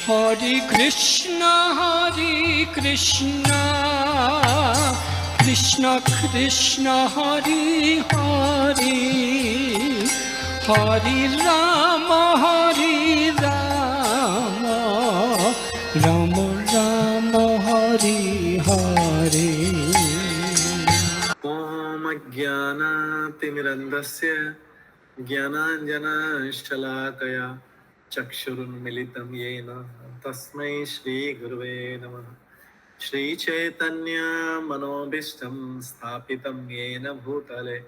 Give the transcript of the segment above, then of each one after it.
हरे कृष्णा कृष्ण कृष्ण हरे हरे, हरे राम राम राम हरे हरे। ओम अज्ञानातिमिरन्धस्य ज्ञानाञ्जनशलाकया चक्षुरुन्मिलितं येन तस्मै श्रीगुरुवे नमः। श्रीचैतन्य मनोभीष्टं स्थापितं येन भूतले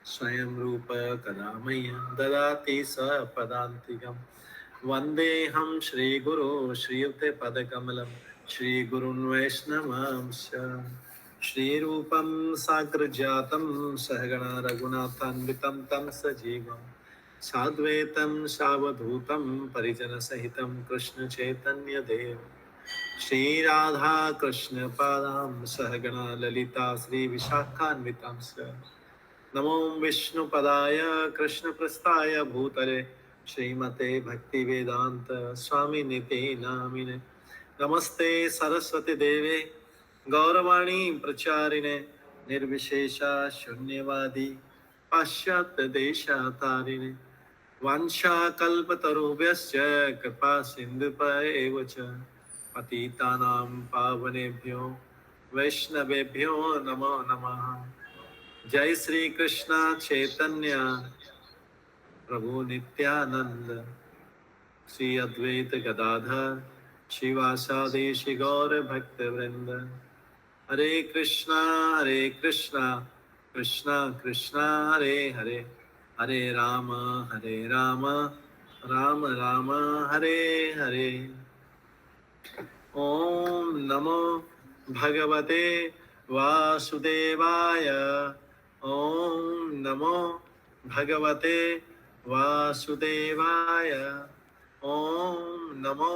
स्वयं रूप कदा मह्यं ददाति स्वपदान्तिकं। वन्देऽहं श्रीगुरो श्रीयुतपदकमलं श्रीगुरुन् वैष्णवांश्च। श्रीरूपं साग्रजातं सहगणा रघुनाथान्वितं तं सजीवं साद्वैतं सावधूतं परिजनसहितं कृष्णचैतन्यदेव श्रीराधा कृष्ण पादां सहगणा ललिता श्रीविशाखान्वितांश्च। नमो विष्णुपदाय कृष्णप्रस्थाय भूतले श्रीमते भक्तिवेदान्त स्वामिनिते नामिने। नमस्ते सरस्वती देवे गौरवाणी प्रचारिणे निर्विशेषा शून्यवादी पाश्चात्य देशातारिणे। वाञ्छाकल्पतरुभ्यश्च कृपा सिन्धुभ्येव च पतितानां पावनेभ्यो वैष्णवेभ्यो नमो नमः। जय श्री कृष्ण चैतन्य प्रभु नित्यानंद श्री अद्वैत गदाधर शिवासादि श्री गौर भक्त वृंद। हरे कृष्णा कृष्णा कृष्णा हरे हरे, हरे राम राम राम हरे हरे। ओम नमो भगवते वासुदेवाय। ओम नमो भगवते वासुदेवाय। ओम नमो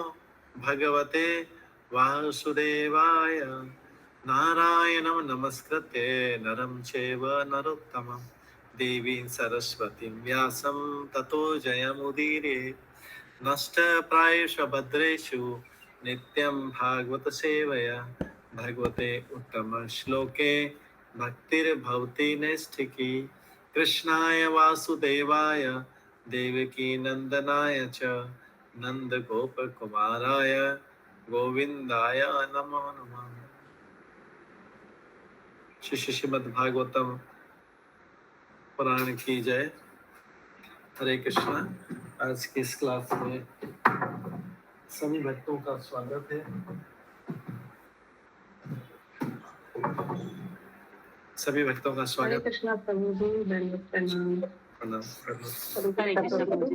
भगवते वासुदेवाय। नारायणं नमस्कृत्य नरं चैव नरोत्तमं देवीं सरस्वतीं व्यासं ततो जयमुदीरये। नष्टप्रायेषु भद्रेषु नित्यं भागवत सेवया भगवते उत्तम श्लोके भक्तिर्भवति नैष्ठिकी। कृष्णाय वासुदेवाय देवकी नंदनाय च नंद गोप कुमाराय गोविंदाय नमो नमः। श्री श्रीमद् भागवतम पुराण की जय। हरे कृष्णा। आज की इस क्लास में सभी भक्तों का स्वागत है। सभी भक्तों का स्वागत। हरे कृष्णा प्रभु जी, दंडवत प्रणाम। प्रणाम प्रणाम। हरे कृष्ण प्रभु जी,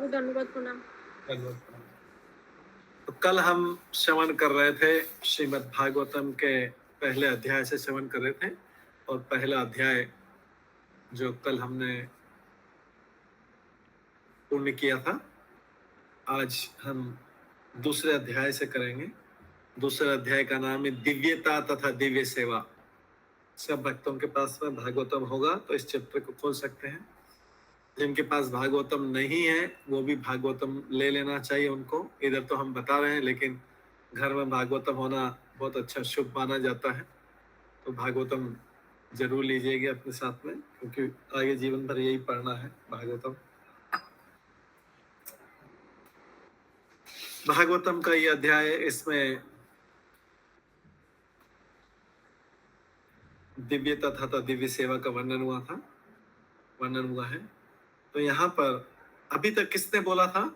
दंडवत प्रणाम। तो कल हम श्रवण कर रहे थे श्रीमद् भागवतम के पहले अध्याय से श्रवण कर रहे थे, और पहला अध्याय जो कल हमने पूर्ण किया था, आज हम दूसरे अध्याय से करेंगे। दूसरे अध्याय का नाम है दिव्यता तथा दिव्य सेवा। सब भक्तों के पास में भागवतम होगा तो इस चैप्टर को खोल सकते हैं। जिनके पास भागवतम नहीं है वो भी भागवतम ले लेना चाहिए उनको। इधर तो हम बता रहे हैं, लेकिन घर में भागवतम होना बहुत अच्छा शुभ माना जाता है, तो भागवतम जरूर लीजिएगा अपने साथ में, क्योंकि आगे जीवन भर यही पढ़ना है भागवतम। भागवतम का ये अध्याय, इसमें दिव्य तथा दिव्य सेवा का वर्णन हुआ है। तो यहाँ पर अभी तक किसने बोला था?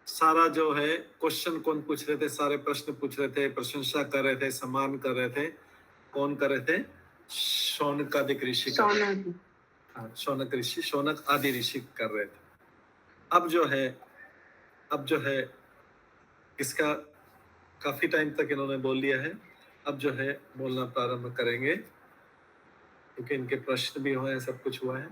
सारा जो है क्वेश्चन कौन पूछ रहे थे, सारे प्रश्न पूछ रहे थे, प्रशंसा कर रहे थे, सम्मान कर रहे थे। कौन कर रहे थे? शौनक आदि ऋषि। शौनक ऋषि, शौनक आदि ऋषि कर रहे थे। अब जो है इसका काफी टाइम तक इन्होंने बोल लिया है। अब जो है बोलना प्रारंभ करेंगे, क्योंकि इनके प्रश्न भी हुए हैं, सब कुछ हुआ है।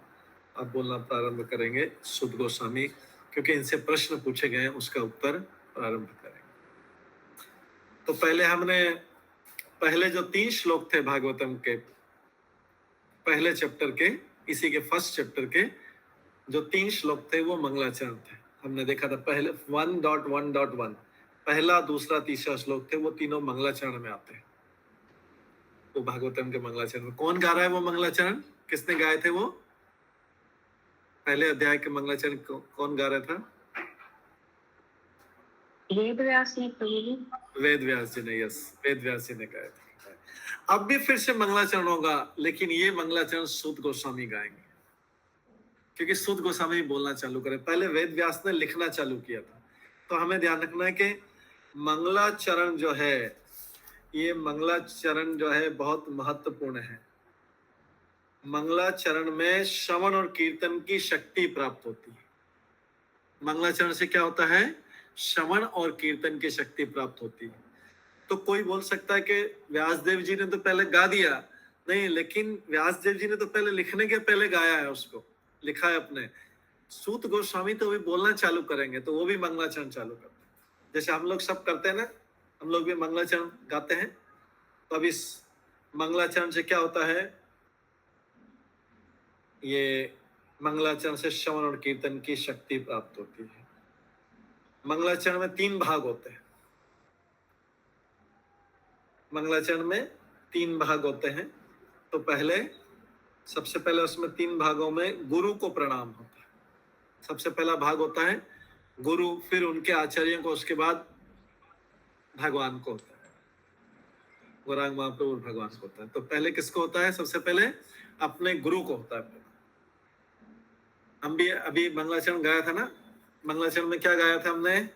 अब बोलना प्रारंभ करेंगे सुद गोस्वामी, क्योंकि इनसे प्रश्न पूछे गए हैं, उसका उत्तर प्रारंभ करेंगे। तो पहले जो 3 श्लोक थे भागवतम के पहले चैप्टर के, इसी के फर्स्ट चैप्टर के, जो 3 श्लोक थे वो मंगलाचरण थे। हमने देखा था पहले 1.1.1 पहला, दूसरा, तीसरा श्लोक थे, वो तीनों मंगलाचरण में आते हैं। वो भागवतम के मंगलाचरण में कौन गा रहा है वो मंगलाचरण? किसने गाए थे वो? पहले अध्याय के मंगलाचरण कौन गा रहा था? वेद व्यास ने प्रभु जी। वेद व्यास जी ने, यस, वेद व्यास जी ने गाया था। अब भी फिर से मंगलाचरण होगा, लेकिन ये मंगलाचरण सूत गोस्वामी गाएंगे, क्योंकि सूत गोस्वामी बोलना चालू करे। पहले वेद व्यास ने लिखना चालू किया था। तो हमें ध्यान रखना है कि मंगलाचरण जो है, ये मंगलाचरण जो है बहुत महत्वपूर्ण है। मंगलाचरण में श्रवण और कीर्तन की शक्ति प्राप्त होती है। मंगलाचरण से क्या होता है? श्रवण और कीर्तन की शक्ति प्राप्त होती है। तो कोई बोल सकता है कि व्यासदेव जी ने तो पहले गा दिया। नहीं, लेकिन व्यासदेव जी ने तो पहले लिखने के पहले गाया है, उसको लिखा है अपने। सूत गोस्वामी तो अभी बोलना चालू करेंगे, तो वो भी मंगलाचरण चालू करते हैं। जैसे हम लोग सब करते हैं ना, हम लोग भी मंगलाचरण गाते हैं। तो अब इस मंगलाचरण से क्या होता है? ये मंगलाचरण से श्रवण और कीर्तन की शक्ति प्राप्त होती है। मंगलाचरण में 3 भाग होते हैं। मंगलाचरण में 3 भाग होते हैं। तो सबसे पहले उसमें 3 भागों में गुरु को प्रणाम होता है। सबसे पहला भाग होता है गुरु, फिर उनके आचार्यों को, उसके बाद भगवान को होता है, गौरांग महाप्रभु भगवान को होता है। तो पहले किसको होता है? सबसे पहले अपने गुरु को होता है। हम भी अभी मंगलाचरण गाया था ना। मंगलाचरण में क्या गाया था हमने?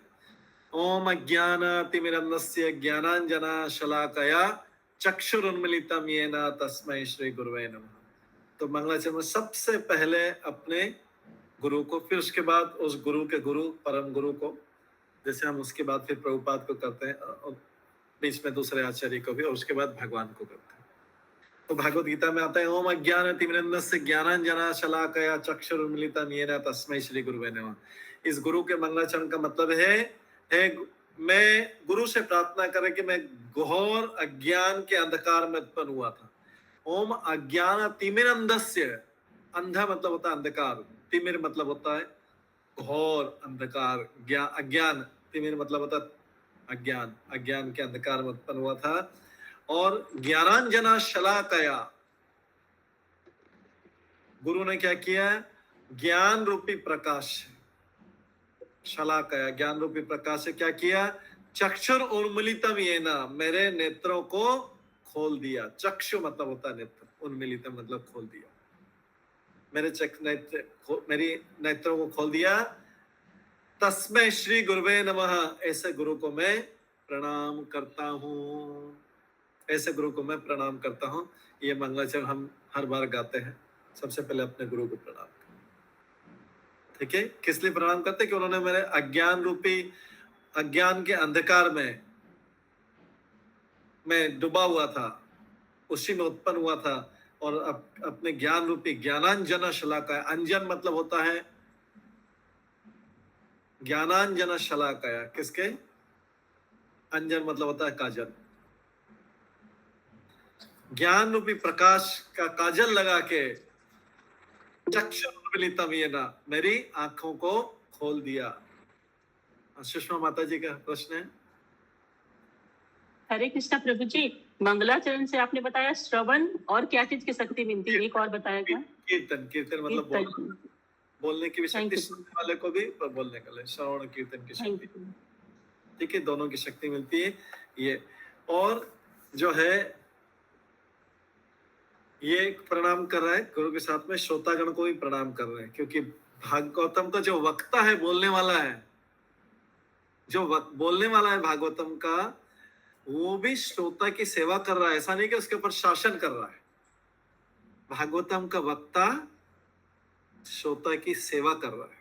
ओम अज्ञानतिमिरन्धस्य ज्ञानांजना शलाकया चक्षुरुन्मीलितं येन तस्मै श्री गुरुवे नमः। तो मंगलाचरण में सबसे पहले अपने गुरु को, फिर उसके बाद उस गुरु के गुरु, परम गुरु को, जैसे हम उसके बाद फिर प्रभुपाद को करते हैं, और बीच में दूसरे आचार्य को भी, और उसके बाद भगवान को करते हैं। तो भागवत गीता में आता है ओम अज्ञानतिमिरन्धस्य ज्ञानांजना शलाकया चक्षुरुन्मीलितं येन तस्मै श्री गुरुवे नमः। इस गुरु के मंगलाचरण का मतलब है मैं गुरु से प्रार्थना करें कि मैं घोर अज्ञान के अंधकार में उत्पन्न हुआ था। ओम अज्ञानतिमिरन्धस्य, अंधा मतलब होता है अंधकार, तिमिर मतलब होता है घोर अंधकार, अज्ञान, तिमिर मतलब होता है अज्ञान, अज्ञान के अंधकार में उत्पन्न हुआ था। और ज्ञानांजना शलाकया, गुरु ने क्या किया? ज्ञान रूपी प्रकाश, शलाकया ज्ञान रूपी प्रकाश से क्या किया? चक्षुर उन्मीलितम येन, मेरे नेत्रों को खोल दिया। चक्षु मतलब होता है नेत्र, उन्मीलितम मतलब खोल दिया। मेरी नेत्रों को खोल दिया। तस्मै श्री गुरुवे नमः, ऐसे गुरु को मैं प्रणाम करता हूँ। ऐसे गुरु को मैं प्रणाम करता हूँ। ये मंगलाचरण हम हर बार गाते हैं। सबसे पहले अपने गुरु को प्रणाम करते, ठीक है? किस लिए प्रणाम करते? कि उन्होंने मेरे अज्ञान रूपी, अज्ञान के अंधकार में मैं डूबा हुआ था, उसी में उत्पन्न हुआ था, और अपने ज्ञान रूपी ज्ञानांजना शलाकया, अंजन मतलब होता है ज्ञानांजना शलाकया, किसके? अंजन मतलब होता है काजल। ज्ञान रूपी प्रकाश का काजल लगा के चक्षुरुन्मीलितं येन, मेरी आंखों को खोल दिया। सुषमा माता जी का प्रश्न है। हरे कृष्णा प्रभु जी, मंगलाचरण से आपने बताया श्रवण और क्या चीज की शक्ति मिलती है, एक और बताया था? कीर्तन। कीर्तन मतलब बोलने की भी शक्ति, सुनने वाले को भी, पर बोलने के लिए श्रवण कीर्तन की शक्ति, ठीक है, दोनों की शक्ति मिलती है ये। और जो है ये प्रणाम कर रहा है गुरु के साथ में, श्रोतागण को भी प्रणाम कर रहे हैं, क्योंकि भागवतम का जो वक्ता है, बोलने वाला है, जो बोलने वाला है भागवतम का, वो भी श्रोता की सेवा कर रहा है। ऐसा नहीं कि उसके ऊपर शासन कर रहा है। भागवतम का वक्ता श्रोता की सेवा कर रहा है।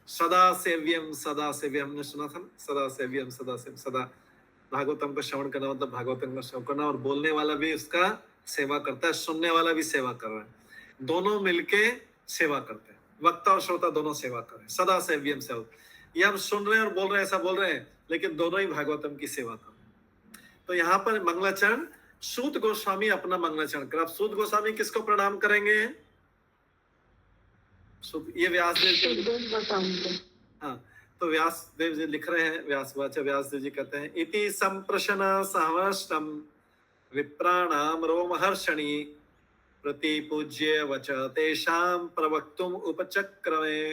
सदा सेव्यम सदा सेव्यम, हमने सुना था ना, सदा सेव्यम सदा सेव्यम, सदा भागवतम का श्रवण करना मतलब भागवतम का श्रवण करना, और बोलने वाला भी उसका सेवा करता है, सुनने वाला भी सेवा कर रहा है, दोनों मिलके सेवा करते हैं। वक्ता और श्रोता दोनों सेवा कर रहे हैं। सदा सेव्यम सेवा, ये हम सुन रहे हैं और बोल रहे हैं, ऐसा बोल रहे हैं, लेकिन दोनों ही भागवतम की सेवा कर रहे हैं। तो यहाँ पर मंगलाचरण, सूत गोस्वामी अपना मंगलाचरण कर। अब सूत गोस्वामी किसको प्रणाम करेंगे? ये व्यासदेव जी, सुखदेव गोस्वामी। हाँ, तो व्यासदेव जी लिख रहे हैं, व्यासदेव जी कहते हैं, इति संप्रशन सहवर्षम विप्राणाम रोमहर्षणी प्रतिपूज्य वच तेषां प्रवक्तुम उपचक्रमे।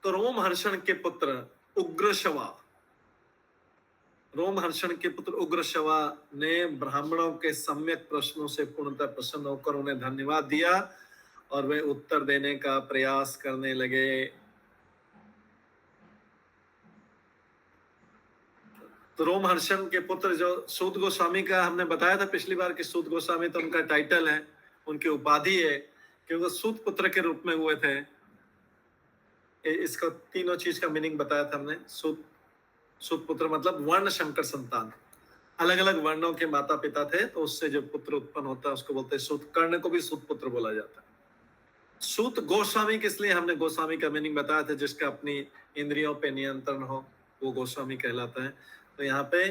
तो रोमहर्षण के पुत्र उग्रशवा, रोमहर्षण के पुत्र उग्रशवा ने ब्राह्मणों के सम्यक प्रश्नों से पूर्णतः प्रसन्न होकर उन्हें धन्यवाद दिया और वे उत्तर देने का प्रयास करने लगे। तो रोमहर्षण के पुत्र जो सूत गोस्वामी का हमने बताया था पिछली बार कि सूत गोस्वामी तो उनका टाइटल है, उनकी उपाधि है, क्योंकि सूत पुत्र के रूप में हुए थे। इसका तीनों चीज का मीनिंग बताया था हमने। सूत पुत्र मतलब वर्ण शंकर संतान, अलग अलग वर्णों के माता पिता थे, तो उससे जो पुत्र उत्पन्न होता है उसको बोलते हैं सूत। कर्ण को भी सूत पुत्र बोला जाता है। सूत गोस्वामी किस लिए हमने गोस्वामी का मीनिंग बताया था, जिसका अपनी इंद्रियों पे नियंत्रण हो, वो गोस्वामी कहलाता है। तो यहाँ पे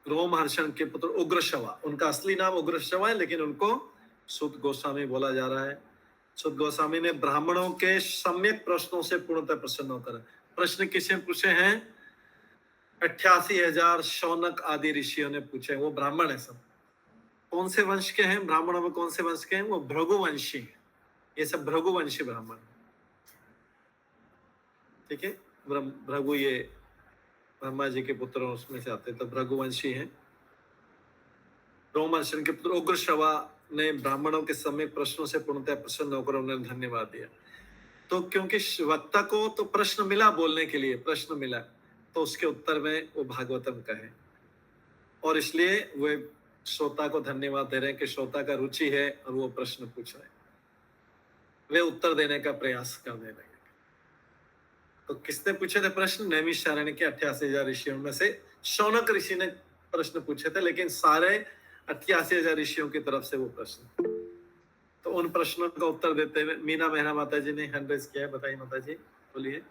रोमहर्षण के पुत्र उग्रशवा, उनका असली नाम उग्रशवा है, लेकिन उनको सूत गोस्वामी बोला जा रहा है। सूत गोस्वामी ने ब्राह्मणों के सम्यक प्रश्नों से पूर्णतः प्रसन्न होकर, प्रश्न किसने पूछे हैं? 88,000 शौनक आदि ऋषियों ने पूछे। वो ब्राह्मण है सब। कौन से वंश के हैं ब्राह्मणों में? कौन से वंश के हैं? वो भृगुवंशी। ये सब भृगुवंशी ब्राह्मण, ठीक है। भृगु ये ब्रह्मा जी के पुत्र उसमें से आते, तो भृगुवंशी हैं। रोमहर्षण के पुत्र उग्रश्रवा ने ब्राह्मणों के सम्यक प्रश्नों से पूर्णतः प्रसन्न होकर उन्हें धन्यवाद दिया। तो क्योंकि वक्ता को तो प्रश्न मिला, बोलने के लिए प्रश्न मिला, तो उसके उत्तर में वो भागवतम कहे, और इसलिए वे श्रोता को धन्यवाद दे रहे हैं कि श्रोता का रुचि है और वो प्रश्न पूछ रहे हैं, वे उत्तर देने का प्रयास करने लगे। तो किसने पूछे थे प्रश्न? नैमिषारण्य के 88,000 ऋषियों में से शौनक ऋषि ने प्रश्न पूछे थे, लेकिन सारे 88,000 ऋषियों की तरफ से वो प्रश्न। तो उन प्रश्नों का उत्तर देते हुए मीना मेहरा माता जी ने हैंड रेज किया है। बताइए माता जी, बोलिए।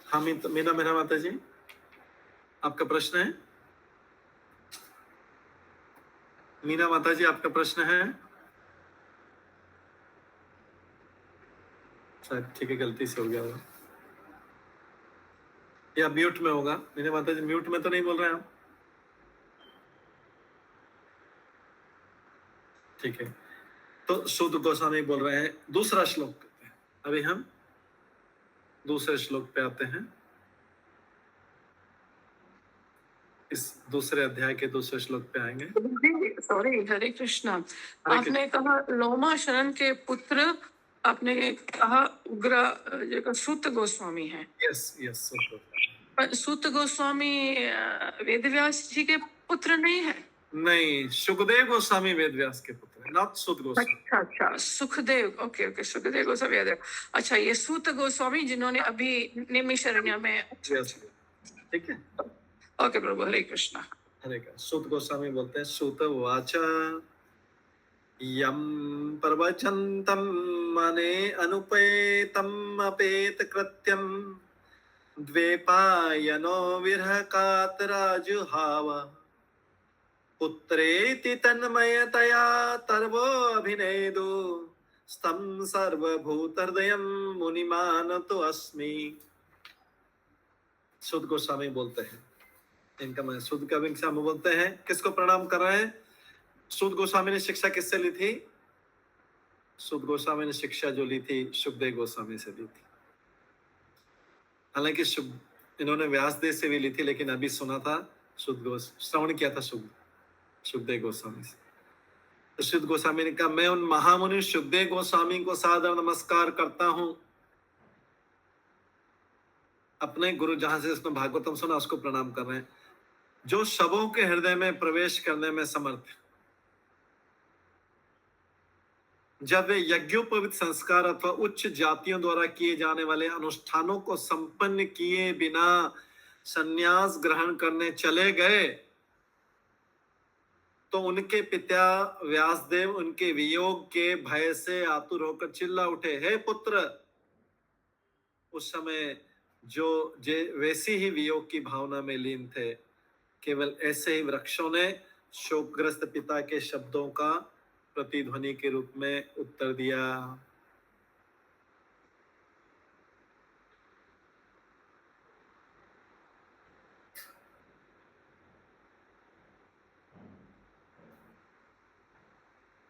हाँ मीना मेहरा माता जी, आपका प्रश्न है? मीना माता जी, आपका प्रश्न है? शायद ठीक है, गलती से हो गया होगा, या म्यूट में होगा। मीना माता जी, म्यूट में तो नहीं बोल रहे हैं आप? ठीक है। तो सूत गोस्वामी बोल रहे हैं, दूसरा श्लोक। अभी हम दूसरे श्लोक पे आते हैं। इस दूसरे अध्याय के दूसरे श्लोक पे आएंगे। सॉरी, हरे कृष्णा। आपने कहा लोमाशरण के पुत्र, आपने कहा उग्र सूत गोस्वामी है। यस यस, पर सूत गोस्वामी वेदव्यास जी के पुत्र नहीं है? नहीं, सुखदेव गोस्वामी वेदव्यास के पुत्र हैं, नॉट सूत गोस्वामी। अच्छा अच्छा, सुखदेव, ओके ओके, सुखदेव गोस्वामी वेदव्यास। अच्छा, ये सूत गोस्वामी जिन्होंने अभी नैमिषारण्य में। ठीक है, ओके प्रभु, हरे कृष्णा। हरे कृष्ण। सूत गोस्वामी बोलते हैं, सूत वाचा यम प्रवचन्तं मने अनुपेतम् अपेत कृत्यं द्वेपायनो विरह कातराजुहाव पुत्रेति तन्मयतया तर्वो अभिनेदु स्तम सर्वभूतहृदयं मुनिमानतो अस्मि। सूत गोस्वामी बोलते हैं, इनका मैं सूत का गोस्वामी बोलते हैं, किसको प्रणाम कर रहे हैं? सूत गोस्वामी ने शिक्षा किससे ली थी? सूत गोस्वामी ने शिक्षा जो ली थी सुखदेव गोस्वामी से ली थी। हालांकि इन्होंने व्यासदेव से भी ली थी, लेकिन अभी सुना था श्रवण किया था सुखदेव गोस्वामी से। तो सूत गोस्वामी ने कहा, मैं उन महामुनि सुखदेव गोस्वामी को सादर नमस्कार करता हूं। अपने गुरु जहां से उसने भागवतम सुना उसको प्रणाम कर रहे हैं, जो सबों के हृदय में प्रवेश करने में समर्थ है। जब वे यज्ञोपवीत संस्कार अथवा उच्च जातियों द्वारा किए जाने वाले अनुष्ठानों को संपन्न किए बिना संन्यास ग्रहण करने चले गए, तो उनके पिता व्यासदेव उनके वियोग के भय से आतुर होकर चिल्ला उठे, हे पुत्र। उस समय जो वैसी ही वियोग की भावना में लीन थे, केवल ऐसे ही वृक्षों ने शोकग्रस्त पिता के शब्दों का प्रतिध्वनि के रूप में उत्तर दिया।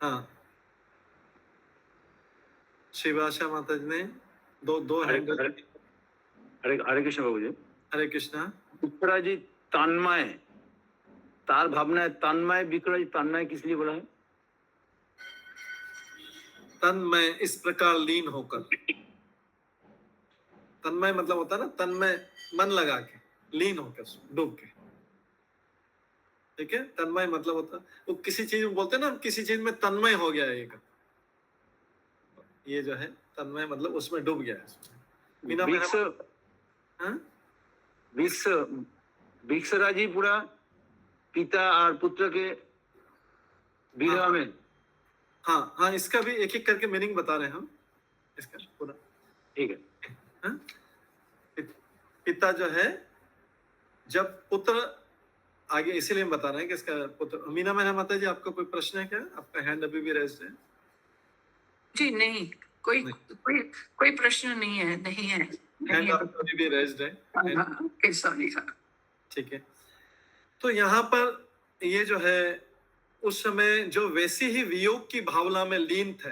हाँ, शिवाशा माता जी ने दो हरे हैंडल। हरे हरे हरे कृष्ण बाबू जी। हरे कृष्णा। विक्रा जी तन्मय, तार भावना है तन्मय, विक्रा जी तन्मय किस लिए बोला है? तन्मय इस प्रकार लीन होकर। तन्मय मतलब होता है ना, तन्मय मन लगा के, लीन होकर, डूब के। ठीक है, तन्मय मतलब होता है वो किसी चीज में बोलते हैं ना, किसी चीज में तन्मय हो गया है, ये जो है तन्मय मतलब उसमें डूब गया है बिना विक्स हाँ? विक्स विक्सरा जी पूरा पिता और पुत्र के विरह हाँ। में। हाँ हाँ, इसका भी एक एक करके मीनिंग बता रहे हैं हम इसका पूरा। ठीक है। हाँ? पिता जो है जब पुत्र आगे, इसीलिए हम बता रहे हैं कि इसका पुत्र। मीना मैना माता जी, आपका कोई प्रश्न है क्या? आपका हैंड अभी भी रेज्ड है? जी नहीं, कोई कोई प्रश्न नहीं है, नहीं है, हैंड आपका अभी भी रेज्ड है? Okay, sorry. ठीक है। तो यहाँ पर ये जो है उस समय जो वैसी ही वियोग की भावना में लीन थे,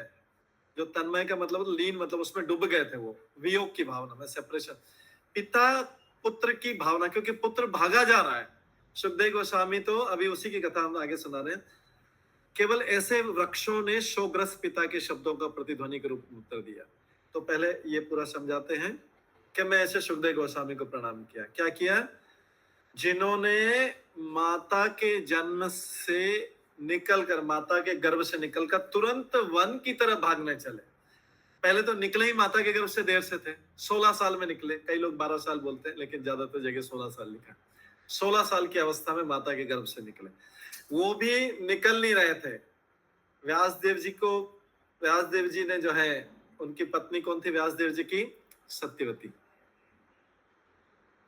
जो तन्मय का मतलब लीन मतलब उसमें डूब गए थे, वो वियोग की भावना में, सेपरेशन। पिता पुत्र की भावना, क्योंकि पुत्र भागा जा रहा है। सुखदेव गोस्वामी तो अभी उसी की कथा हम आगे सुना रहे हैं। केवल ऐसे वृक्षों ने शोकग्रस्त पिता के शब्दों का प्रतिध्वनि के रूप में उत्तर दिया। तो पहले ये पूरा समझाते हैं कि मैं ऐसे सुखदेव गोस्वामी को प्रणाम किया। क्या किया? जिन्होंने माता के जन्म से निकलकर, माता के गर्भ से निकलकर तुरंत वन की तरफ भागने चले। पहले तो निकले ही माता के गर्भ से देर से थे, 16 साल में निकले। कई लोग 12 साल बोलते हैं, लेकिन ज्यादातर जगह 16 साल लिखा। 16 साल की अवस्था में माता के गर्भ से निकले। वो भी निकल नहीं रहे थे। व्यासदेव जी ने जो है, उनकी पत्नी कौन थी व्यासदेव जी की? सत्यवती।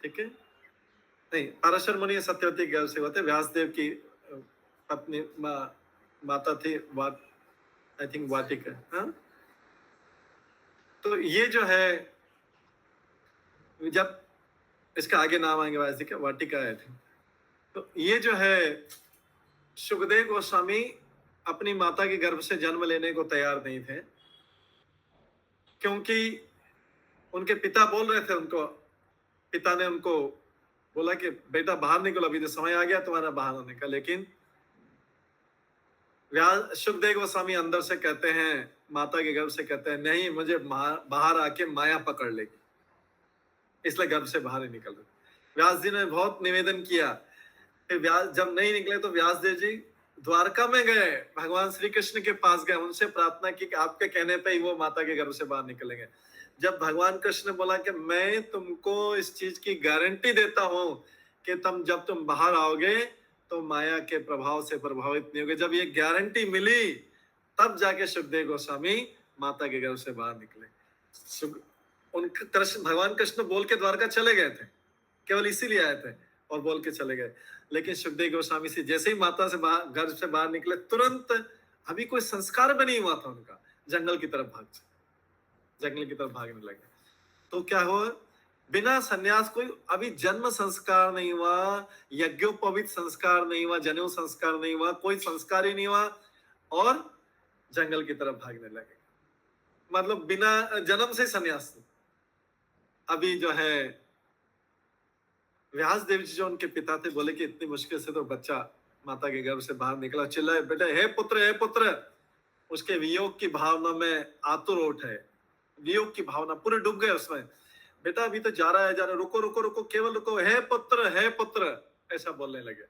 ठीक है, नहीं, पराशर मुनि सत्यवती के गर्भ से होते। व्यासदेव की पत्नी माता थी आई थिंक वाटिका। हाँ? तो ये जो है, जब इसका आगे नाम आएंगे वाटिका, वाटिका है। तो ये जो है सुखदेव गोस्वामी अपनी माता के गर्भ से जन्म लेने को तैयार नहीं थे, क्योंकि उनके पिता बोल रहे थे उनको। पिता ने उनको बोला कि बेटा बाहर निकलो, अभी तो समय आ गया तुम्हारा बाहर आने का। लेकिन सुखदेव गोस्वामी अंदर से कहते हैं, माता के गर्भ से कहते हैं, नहीं, मुझे बाहर आके माया पकड़ लेगी, इसलिए गर्भ से बाहर ही निकल रहे। व्यास जी ने बहुत निवेदन किया। फिर जब नहीं निकले तो व्यासदेव जी द्वारका में गए, भगवान श्री कृष्ण के पास गए, उनसे प्रार्थना की कि आपके कहने पे ही वो माता के गर्भ से बाहर निकलेंगे। जब भगवान कृष्ण ने बोला कि मैं तुमको इस चीज की गारंटी देता हूं कि जब तुम बाहर आओगे तो माया के प्रभाव से प्रभावित नहीं होगे, जब ये गारंटी मिली तब जाके सुखदेव गोस्वामी माता के गर्भ से बाहर निकले। उनके भगवान कृष्ण बोल के द्वारका चले गए थे, केवल इसीलिए आए थे और बोल के चले गए। लेकिन सुखदेव गोस्वामी से जैसे ही माता से गर्भ से बाहर निकले, तुरंत, अभी कोई संस्कार भी नहीं हुआ था उनका, जंगल की तरफ भागने लगे। तो क्या हुआ? बिना संन्यास, कोई अभी जन्म संस्कार नहीं हुआ, यज्ञोपवीत संस्कार नहीं हुआ, जनेऊ संस्कार नहीं हुआ, कोई संस्कार ही नहीं हुआ, और जंगल की तरफ भागने लगे। मतलब बिना जन्म से संन्यास। अभी जो है व्यासदेव जी जो उनके पिता थे, बोले कि इतनी मुश्किल से तो बच्चा माता के गर्भ से बाहर निकला, चिल्लाए, बेटा हे पुत्र। उसके वियोग की भावना में आतुर उठे, वियोग की भावना पूरे डूब गए उसमें। बेटा अभी तो जा रहा है, रुको, केवल रुको, हे पुत्र, ऐसा बोलने लगे।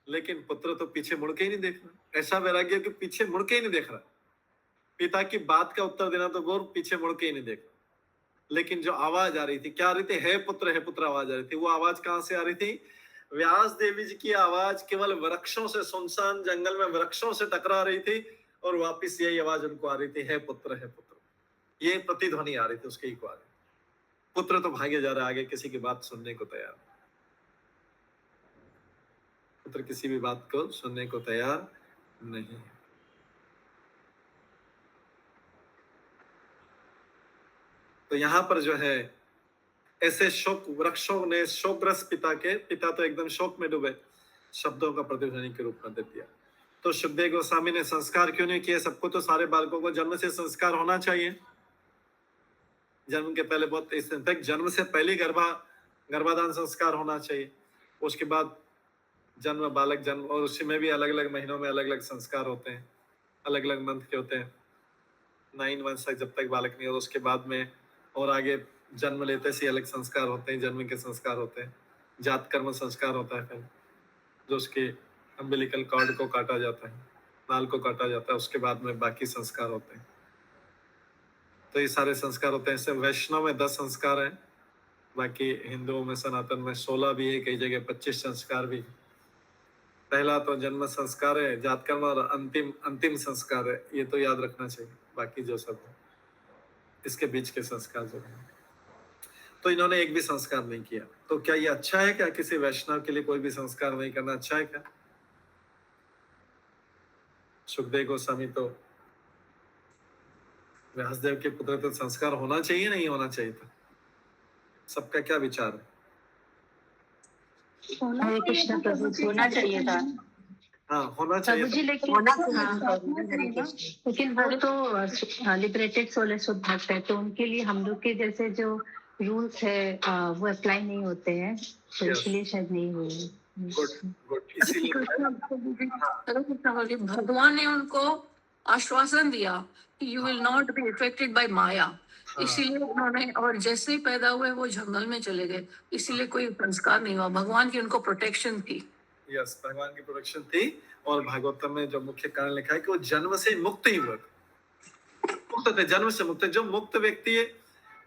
लेकिन पुत्र तो पीछे मुड़ के ही नहीं देख रहा। ऐसा वैराग्य कि पीछे मुड़ के ही नहीं देख रहा। पिता की बात का उत्तर देना तो गौर, पीछे मुड़ के ही नहीं देख रहा। लेकिन जो आवाज आ रही थी, क्या आ रही थी? हे पुत्र आवाज आ रही थी। वो आवाज कहां से आ रही थी? व्यास देवी जी की आवाज केवल वृक्षों से, सुनसान जंगल में वृक्षों से टकरा रही थी, और वापिस यही आवाज उनको आ रही थी, हे पुत्र। ये प्रतिध्वनि आ रही थी उसके इको आ रही। पुत्र तो भागे जा रहा है आगे, किसी की बात सुनने को तैयार। पुत्र किसी भी बात को सुनने को तैयार नहीं है। तो यहाँ पर जो है ऐसे शोक वृक्षों ने शोकग्रस्त पिता तो एकदम शोक में डूबे, शब्दों का प्रतिध्वनि के रूप में दे दिया। तो सुखदेव गोस्वामी ने संस्कार क्यों नहीं किए? सबको तो सारे बालकों को जन्म से संस्कार होना चाहिए, जन्म के पहले बहुत इनफैक्ट जन्म से पहले गर्भाधान संस्कार होना चाहिए। उसके बाद जन्म बालक जन्म, और उसी में भी अलग अलग महीनों में अलग अलग संस्कार होते हैं, अलग अलग मंथ के होते हैं। 9 मंथ तक जब तक बालक नहीं हो, उसके बाद में और आगे जन्म लेते से अलग संस्कार होते हैं, जन्म के संस्कार होते हैं। जात कर्म संस्कार होता है पहले, जो उसके अम्बिलिकल कॉर्ड को काटा जाता है, नाल को काटा जाता है, उसके बाद में बाकी संस्कार होते हैं। तो ये सारे संस्कार होते हैं। ऐसे वैष्णव में 10 संस्कार हैं, बाकी हिंदुओं में सनातन में 16 भी है, कई जगह 25 संस्कार भी है। पहला तो जन्म संस्कार है, जात कर्म, और अंतिम संस्कार है, ये तो याद रखना चाहिए। बाकी जो सब है इसके बीच के संस्कार जो है, तो इन्होंने एक भी संस्कार नहीं किया। तो क्या ये अच्छा है? क्या किसी वैष्णव के लिए कोई भी संस्कार नहीं करना अच्छा है क्या? सुखदेव गोस्वामी तो व्यासदेव के पुत्र, तो संस्कार होना चाहिए नहीं होना चाहिए था? सबका क्या विचार है? हरे कृष्ण प्रभु, होना चाहिए था हाँ, होना चाहिए प्रभु जी, था। लेकिन लेकिन वो तो लिबरेटेड सोल शुद्ध भक्त है, तो उनके लिए हम लोग के जैसे जो रूल्स है वो अप्लाई नहीं होते हैं, तो Yes. इसलिए शायद नहीं हुए। गुड, इसीलिए भगवान ने उनको आश्वासन दिया कि you will not be affected by maya, इसीलिए उन्होंने, और जैसे ही पैदा हुए वो जंगल में चले गए, इसीलिए कोई संस्कार नहीं हुआ। भगवान की उनको प्रोटेक्शन थी। यस, भगवान की प्रोटेक्शन थी। और भागवतम में जो मुख्य कारण लिखा है कि वो जन्म से मुक्त ही हुए, मुक्त थे, जन्म से मुक्त। जो मुक्त व्यक्ति है,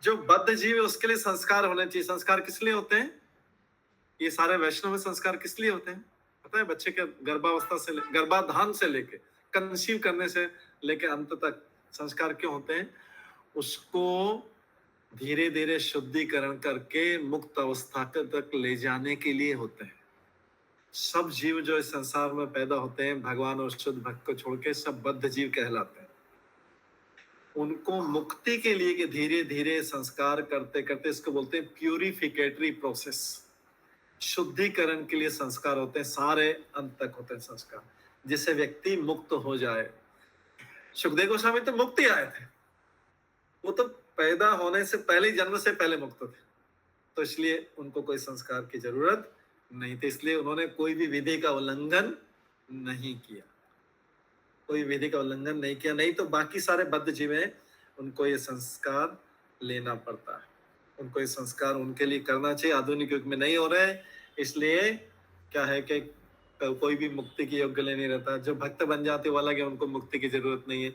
जो बद्ध जीव है, उसके लिए संस्कार होने चाहिए। संस्कार किस लिए होते हैं? ये सारे वैष्णव में संस्कार किस लिए होते हैं पता है? बच्चे के गर्भावस्था से गर्भाधान से लेके कंसीव करने से लेके अंत तक संस्कार क्यों होते हैं? उसको धीरे धीरे शुद्धिकरण करके मुक्त अवस्था तक ले जाने के लिए होते हैं। सब जीव जो इस संसार में पैदा होते हैं, भगवान और शुद्ध भक्त को छोड़ के सब बद्ध जीव कहलाते हैं। उनको मुक्ति के लिए कि धीरे धीरे संस्कार करते करते, इसको बोलते हैं प्यूरिफिकेटरी प्रोसेस, शुद्धिकरण के लिए संस्कार होते हैं, सारे अंत तक होते हैं संस्कार, जिससे व्यक्ति मुक्त हो जाए। सुखदेव गोस्वामी तो मुक्त ही आए थे, वो तो पैदा होने से पहले, जन्म से पहले मुक्त थे, तो इसलिए उनको कोई संस्कार की जरूरत नहीं थी। इसलिए उन्होंने कोई भी विधि का उल्लंघन नहीं किया, कोई विधि का उल्लंघन नहीं किया। नहीं तो बाकी सारे बद्ध जीव हैं, उनको ये संस्कार लेना पड़ता है, उनको ये संस्कार उनके लिए करना चाहिए। आधुनिक युग में नहीं हो रहे हैं, इसलिए क्या है कि कोई भी मुक्ति की योग्य नहीं रहता। जो भक्त बन जाते वो अलग है, उनको मुक्ति की जरूरत नहीं है,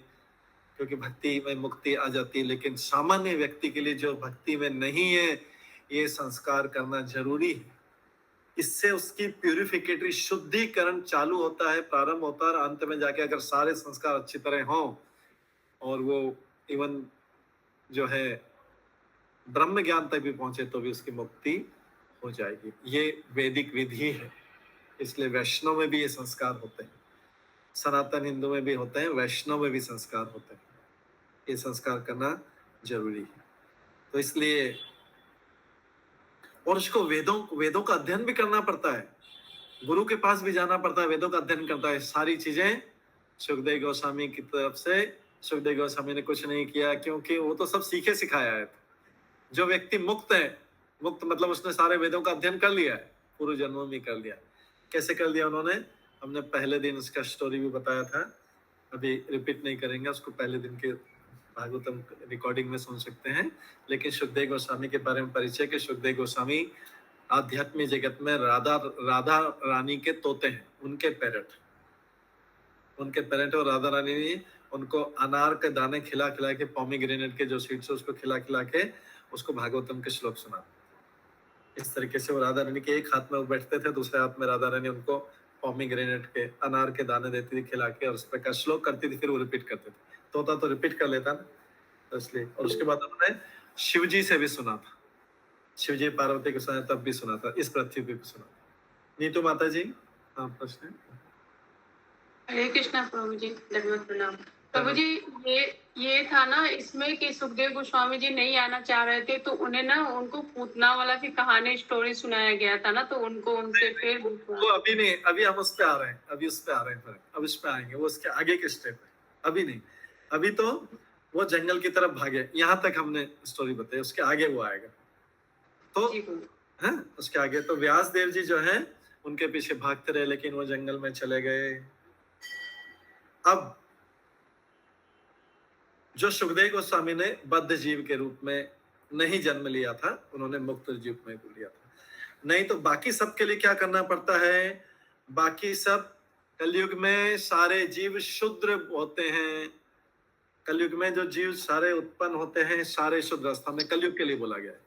क्योंकि भक्ति में मुक्ति आ जाती है। लेकिन सामान्य व्यक्ति के लिए जो भक्ति में नहीं है, ये संस्कार करना जरूरी है। इससे उसकी प्यूरिफिकेटरी शुद्धिकरण चालू होता है, प्रारंभ होता है, और अंत में जाके अगर सारे संस्कार अच्छी तरह हों और वो इवन जो है ब्रह्म ज्ञान तक भी पहुंचे, तो भी उसकी मुक्ति हो जाएगी। ये वैदिक विधि है, इसलिए वैष्णव में भी ये संस्कार होते हैं, सनातन हिंदू में भी होते हैं, वैष्णव में भी संस्कार होते हैं। ये संस्कार करना जरूरी है। तो इसलिए, और उसको वेदों का अध्ययन भी करना पड़ता है, गुरु के पास भी जाना पड़ता है, वेदों का अध्ययन करता है। सारी चीजें सुखदेव गोस्वामी की तरफ से, सुखदेव गोस्वामी ने कुछ नहीं किया, क्योंकि वो तो सब सीखे सिखाया है। जो व्यक्ति मुक्त है, मुक्त मतलब उसने सारे वेदों का अध्ययन कर लिया है, पूर्व जन्मों में कर लिया। कैसे कर लिया उन्होंने? हमने पहले दिन उसका स्टोरी भी बताया था, अभी रिपीट नहीं करेंगे, उसको पहले दिन के भागवतम रिकॉर्डिंग में सुन सकते हैं। लेकिन सुखदेव गोस्वामी के बारे में परिचय के सुखदेव गोस्वामी आध्यात्मिक जगत में राधा रानी के तोते हैं, उनके पेरेंट और राधा रानी ने उनको अनार के दाने खिला खिला के, पॉमीग्रेनेट के जो सीड्स उसको खिला खिला के उसको भागवतम के श्लोक सुना। इस तरीके से वो राधा रानी के एक हाथ में वो बैठते थे, दूसरे हाथ में राधा रानी उनको पॉमीग्रेनेट के, अनार के दाने देती थी खिला के, और उस प्रकार श्लोक करती थी, फिर वो रिपीट करते थे। तोता तो रिपीट कर लेता ना, तो इसलिए। और उसके बाद उन्होंने शिव जी से भी सुना था, शिव जी पार्वती को सुना, तब भी सुना था, इस पृथ्वी पे भी सुना था। नीतू माता जी, हाँ प्रश्न है? हरे कृष्णा प्रभु जी, दंडवत प्रणाम। प्रभु जी, ये था ना इसमें कि सुखदेव गोस्वामी जी नहीं आना चाह रहे थे, तो उन्हें ना उनको पूतना वाला की कहानी स्टोरी सुनाया गया था ना, तो उनको उनसे फिर वो अभी नहीं, अभी हम उस पे आ रहे हैं, अभी उस पे आ रहे हैं, अब इस पे आएंगे, वो उसके आगे के स्टेप है, अभी नहीं। अभी तो वो जंगल की तरफ भागे, यहाँ तक हमने स्टोरी बताई, उसके आगे वो आएगा। तो है उसके आगे तो व्यास देव जी जो हैं उनके पीछे भागते रहे, लेकिन वो जंगल में चले गए। अब जो सुखदेव गोस्वामी ने बद्ध जीव के रूप में नहीं जन्म लिया था, उन्होंने मुक्त जीव में लिया था। नहीं तो बाकी सबके लिए क्या करना पड़ता है? बाकी सब कलयुग में सारे जीव शूद्र होते हैं। कलयुग में जो जीव सारे उत्पन्न होते हैं, सारे शुद्ध अवस्था में, कलयुग के लिए बोला गया है,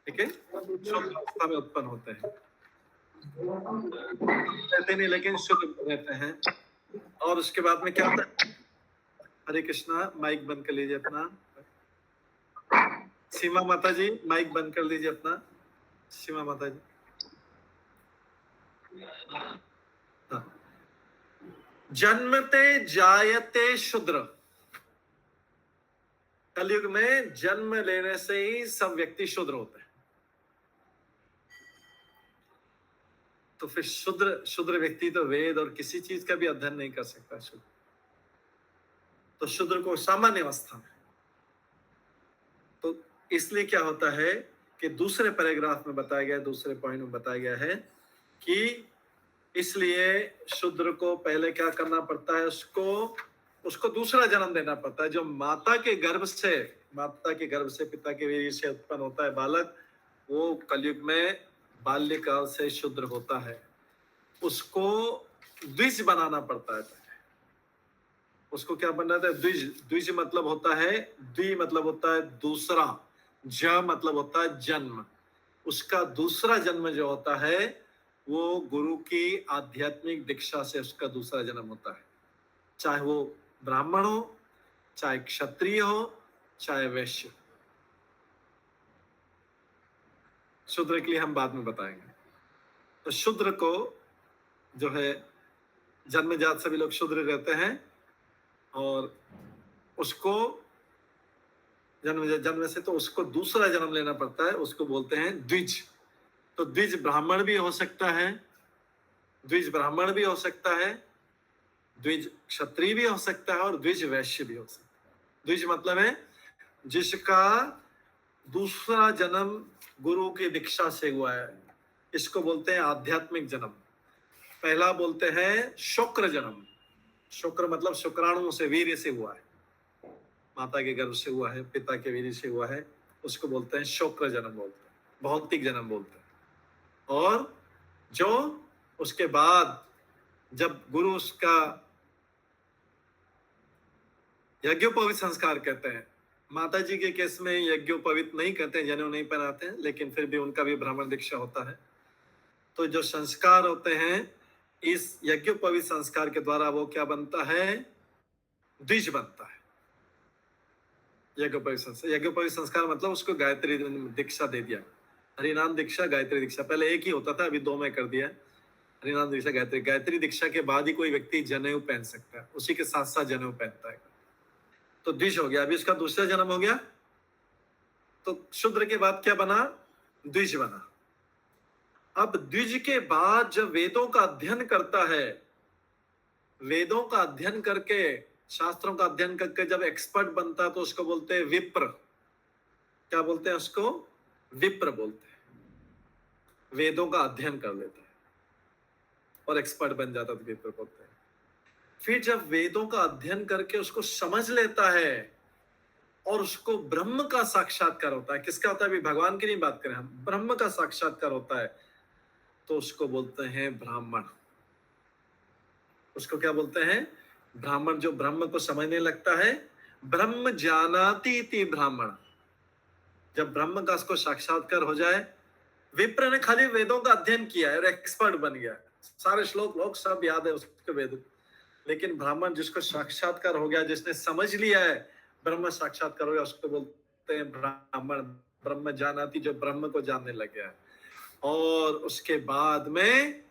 ठीक है? शुद्ध अवस्था में उत्पन्न होते हैं, रहते नहीं लेकिन शुद्ध रहते हैं। और उसके बाद में क्या होता है? हरे कृष्णा, माइक बंद कर लीजिए अपना। सीमा माता जी माइक बंद कर लीजिए अपना। सीमा माता जी, हाँ। जन्मते जायते शूद्र, कलयुग में जन्म लेने से ही सब व्यक्ति शूद्र होते हैं। तो फिर शूद्र व्यक्ति तो वेद और किसी चीज का भी अध्ययन नहीं कर सकता। शूद्र तो शूद्र को सामान्य अवस्था में, तो इसलिए क्या होता है कि दूसरे पैराग्राफ में बताया गया, दूसरे पॉइंट में बताया गया है कि इसलिए शूद्र को पहले क्या करना पड़ता है? उसको दूसरा जन्म देना पड़ता है। जो माता के गर्भ से पिता के वीर्य से उत्पन्न होता है बालक, वो कलयुग में बाल्यकाल से शूद्र होता है। उसको द्विज बनाना पड़ता है। उसको क्या बनाता है? द्विज मतलब होता है, द्वि मतलब होता है दूसरा, ज मतलब होता है जन्म। उसका दूसरा जन्म जो होता है वो गुरु की आध्यात्मिक दीक्षा से उसका दूसरा जन्म होता है। चाहे वो ब्राह्मण हो, चाहे क्षत्रिय हो, चाहे वैश्य। शूद्र के लिए हम बाद में बताएंगे। तो शूद्र को जो है जन्मजात सभी लोग शूद्र रहते हैं, और उसको जन्म से तो उसको दूसरा जन्म लेना पड़ता है। उसको बोलते हैं द्विज। तो द्विज ब्राह्मण भी हो सकता है, द्विज ब्राह्मण भी हो सकता है, द्विज क्षत्रिय भी हो सकता है, और द्विज वैश्य भी हो सकता है। द्विज मतलब है जिसका दूसरा जन्म गुरु की दीक्षा से हुआ है। इसको बोलते हैं आध्यात्मिक जन्म। पहला बोलते हैं शुक्र जन्म। शुक्र मतलब शुक्राणु से, वीर्य से हुआ है, माता के गर्भ से हुआ है, पिता के वीर्य से हुआ है, उसको बोलते हैं शुक्र जन्म, बोलते हैं भौतिक जन्म बोलते हैं। और जो उसके बाद जब गुरु उसका यज्ञोपवीत संस्कार कहते हैं, माता जी के केस में यज्ञोपवीत नहीं करते हैं, जनेऊ नहीं पहनाते हैं, लेकिन फिर भी उनका भी ब्राह्मण दीक्षा होता है। तो जो संस्कार होते हैं, इस यज्ञोपवीत संस्कार के द्वारा वो क्या बनता है? द्विज बनता है। यज्ञोपवीत संस्कार मतलब उसको गायत्री दीक्षा दे दिया। हरिनाम दीक्षा, गायत्री दीक्षा, पहले एक ही होता था, अभी दो में कर दिया। हरिनाम दीक्षा, गायत्री दीक्षा के बाद ही कोई व्यक्ति जनेऊ पहन सकता है, उसी के साथ साथ जनेऊ पहनता है। तो द्विज हो गया, अभी उसका दूसरा जन्म हो गया। तो शूद्र के बाद क्या बना? द्विज बना। अब द्विज के बाद जब वेदों का अध्ययन करता है, वेदों का अध्ययन करके, शास्त्रों का अध्ययन करके जब एक्सपर्ट बनता है, तो उसको बोलते हैं विप्र। क्या बोलते हैं उसको? विप्र बोलते हैं। वेदों का अध्ययन कर लेता है और एक्सपर्ट बन जाता, तो विप्र बोलते हैं। फिर जब वेदों का अध्ययन करके उसको समझ लेता है और उसको ब्रह्म का साक्षात्कार होता है। किसका होता है? अभी भगवान की नहीं बात करें हम, ब्रह्म का साक्षात्कार होता है, तो उसको बोलते हैं ब्राह्मण। उसको क्या बोलते हैं? ब्राह्मण। जो ब्रह्म को समझने लगता है, ब्रह्म जानाति इति ब्राह्मण। जब ब्रह्म का उसको साक्षात्कार हो जाए, विप्र ने खाली वेदों का अध्ययन किया है और एक्सपर्ट बन गया, सारे श्लोक लोग सब याद है उसके वेद। लेकिन ब्राह्मण जिसको साक्षात्कार हो गया, जिसने समझ लिया है ब्रह्म साक्षात्कार हो गया, उसको बोलते हैं ब्राह्मण। ब्रह्म जानाति, जो ब्रह्म को जानने लग गया है। और उसके बाद में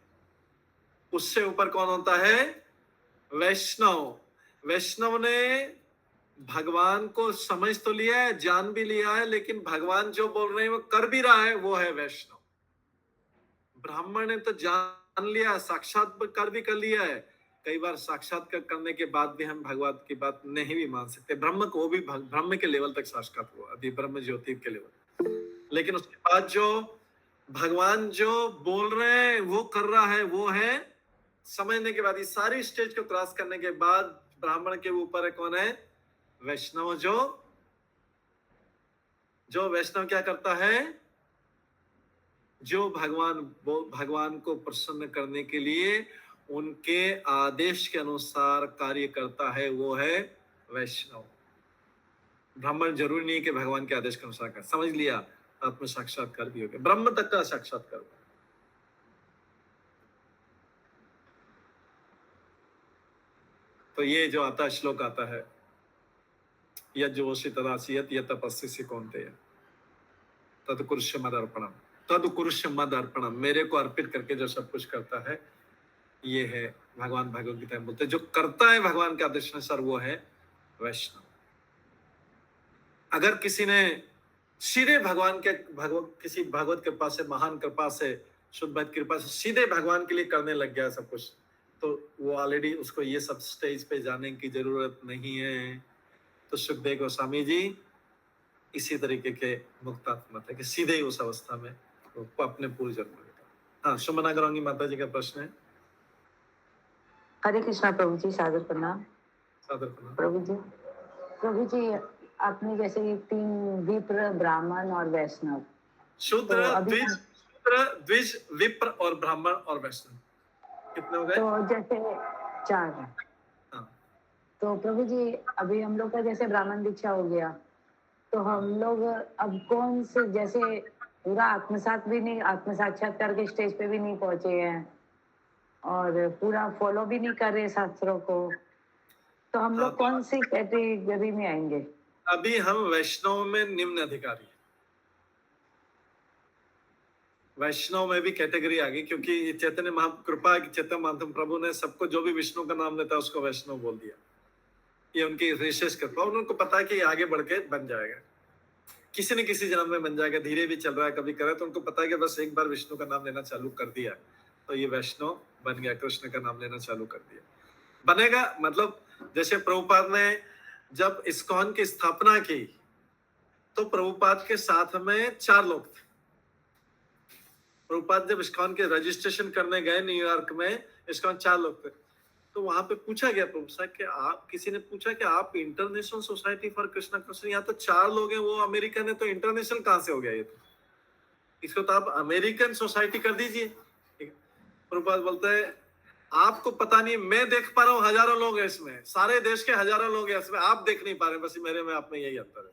उससे ऊपर कौन होता है? वैष्णव। वैष्णव ने भगवान को समझ तो लिया है, जान भी लिया है, लेकिन भगवान जो बोल रहे हैं वो कर भी रहा है, वो है वैष्णव। ब्राह्मण ने तो जान लिया, साक्षात कर भी कर लिया है। कई बार साक्षात्कार करने के बाद भी हम भगवान की बात नहीं भी मान सकते। ब्रह्म को वो भी ब्रह्म के लेवल तक साक्षात हुआ, अभी ब्रह्म ज्योति के लेवल। लेकिन उसके बाद जो भगवान जो बोल रहे हैं वो कर रहा है, वो है समझने के बाद, ये सारी स्टेज को क्रॉस करने के बाद ब्राह्मण के ऊपर है कौन है? वैष्णव। जो वैष्णव क्या करता है? जो भगवान को प्रसन्न करने के लिए उनके आदेश के अनुसार कार्य करता है, वो है वैष्णव। ब्राह्मण जरूरी नहीं कि भगवान के आदेश के अनुसार कर, समझ लिया आत्म साक्षात्कार भी हो गया, ब्रह्म तक का साक्षात्कार। तो ये जो आता श्लोक आता है, यज्जोषि तदासीयत यत् तपस्सी कौन्तेय तत्कुरुष्य मदर्पणम, तत्कुरुष्य मदर्पणम, मेरे को अर्पित करके जो सब कुछ करता है, ये है भगवान भगवत गीता में बोलते हैं, जो करता है भगवान के आदेश अनुसार वो है वैष्णव। अगर किसी ने सीधे भगवान के किसी भगवत कृपा से, महान कृपा से, शुद्ध भक्त कृपा से सीधे भगवान के लिए करने लग गया सब कुछ, तो वो ऑलरेडी, उसको ये सब स्टेज पे जाने की जरूरत नहीं है। तो सुखदेव गोस्वामी जी इसी तरीके के मुक्तात्मा थे कि सीधे ही उस अवस्था में वो अपने पूर्व जन्म में। हाँ, सुमना गौरंगी माता जी का प्रश्न है। हरे कृष्णा प्रभु जी, सादर प्रणाम। सादर प्रणाम प्रभु जी आपने जैसे ये 3 विप्र, ब्राह्मण और वैष्णव, शूद्र, तो अभी द्विज, विप्र और ब्राह्मण और वैष्णव, कितने हो गए? तो जैसे 4 है। हाँ। तो प्रभु जी अभी हम लोग का जैसे ब्राह्मण दीक्षा हो गया, तो हम लोग अब कौन से, जैसे पूरा आत्म साक्षात्कार के स्टेज पे भी नहीं पहुंचे हैं और पूरा फॉलो भी नहीं कर रहे शास्त्रों को, तो हम लोग कौन सी कैटेगरी में आएंगे? अभी हम वैष्णव में निम्न अधिकारी, वैष्णव में भी कैटेगरी आ गई, क्योंकि चैतन्य महाकृपा चैतन्य महात्म प्रभु ने सबको जो भी विष्णु का नाम लेता है उसको वैष्णव बोल दिया। ये उनकी विशेष कृपा, उनको पता है कि आगे बढ़ के बन जाएगा, किसी न किसी जन्म में बन जाएगा, धीरे भी चल रहा है, कभी करे, तो उनको पता है कि बस एक बार विष्णु का नाम लेना चालू कर दिया तो ये वैष्णव बन गया, कृष्ण का नाम लेना चालू कर दिया, बनेगा। मतलब जैसे प्रभुपाद ने जब इस्कॉन की स्थापना की तो प्रभुपाद के साथ में 4 लोग थे। प्रभुपाद जब इस्कॉन के रजिस्ट्रेशन करने गए न्यूयॉर्क में, इस्कॉन 4 लोग थे, तो वहां पे पूछा गया प्रभु साहब कि आप, किसी ने पूछा कि आप international society for Krishna consciousness, यहाँ तो 4 लोग हैं, वो अमेरिकन है, तो इंटरनेशनल कहां से हो गया ये? तो इसको तो आप अमेरिकन सोसाइटी कर दीजिए। प्रभुपाद बोलते हैं आपको पता नहीं, मैं देख पा रहा हूँ हजारों लोग हैं इसमें, सारे देश के हजारों लोग हैं इसमें, आप देख नहीं पा रहे, बस मेरे में आप में यही अंतर है।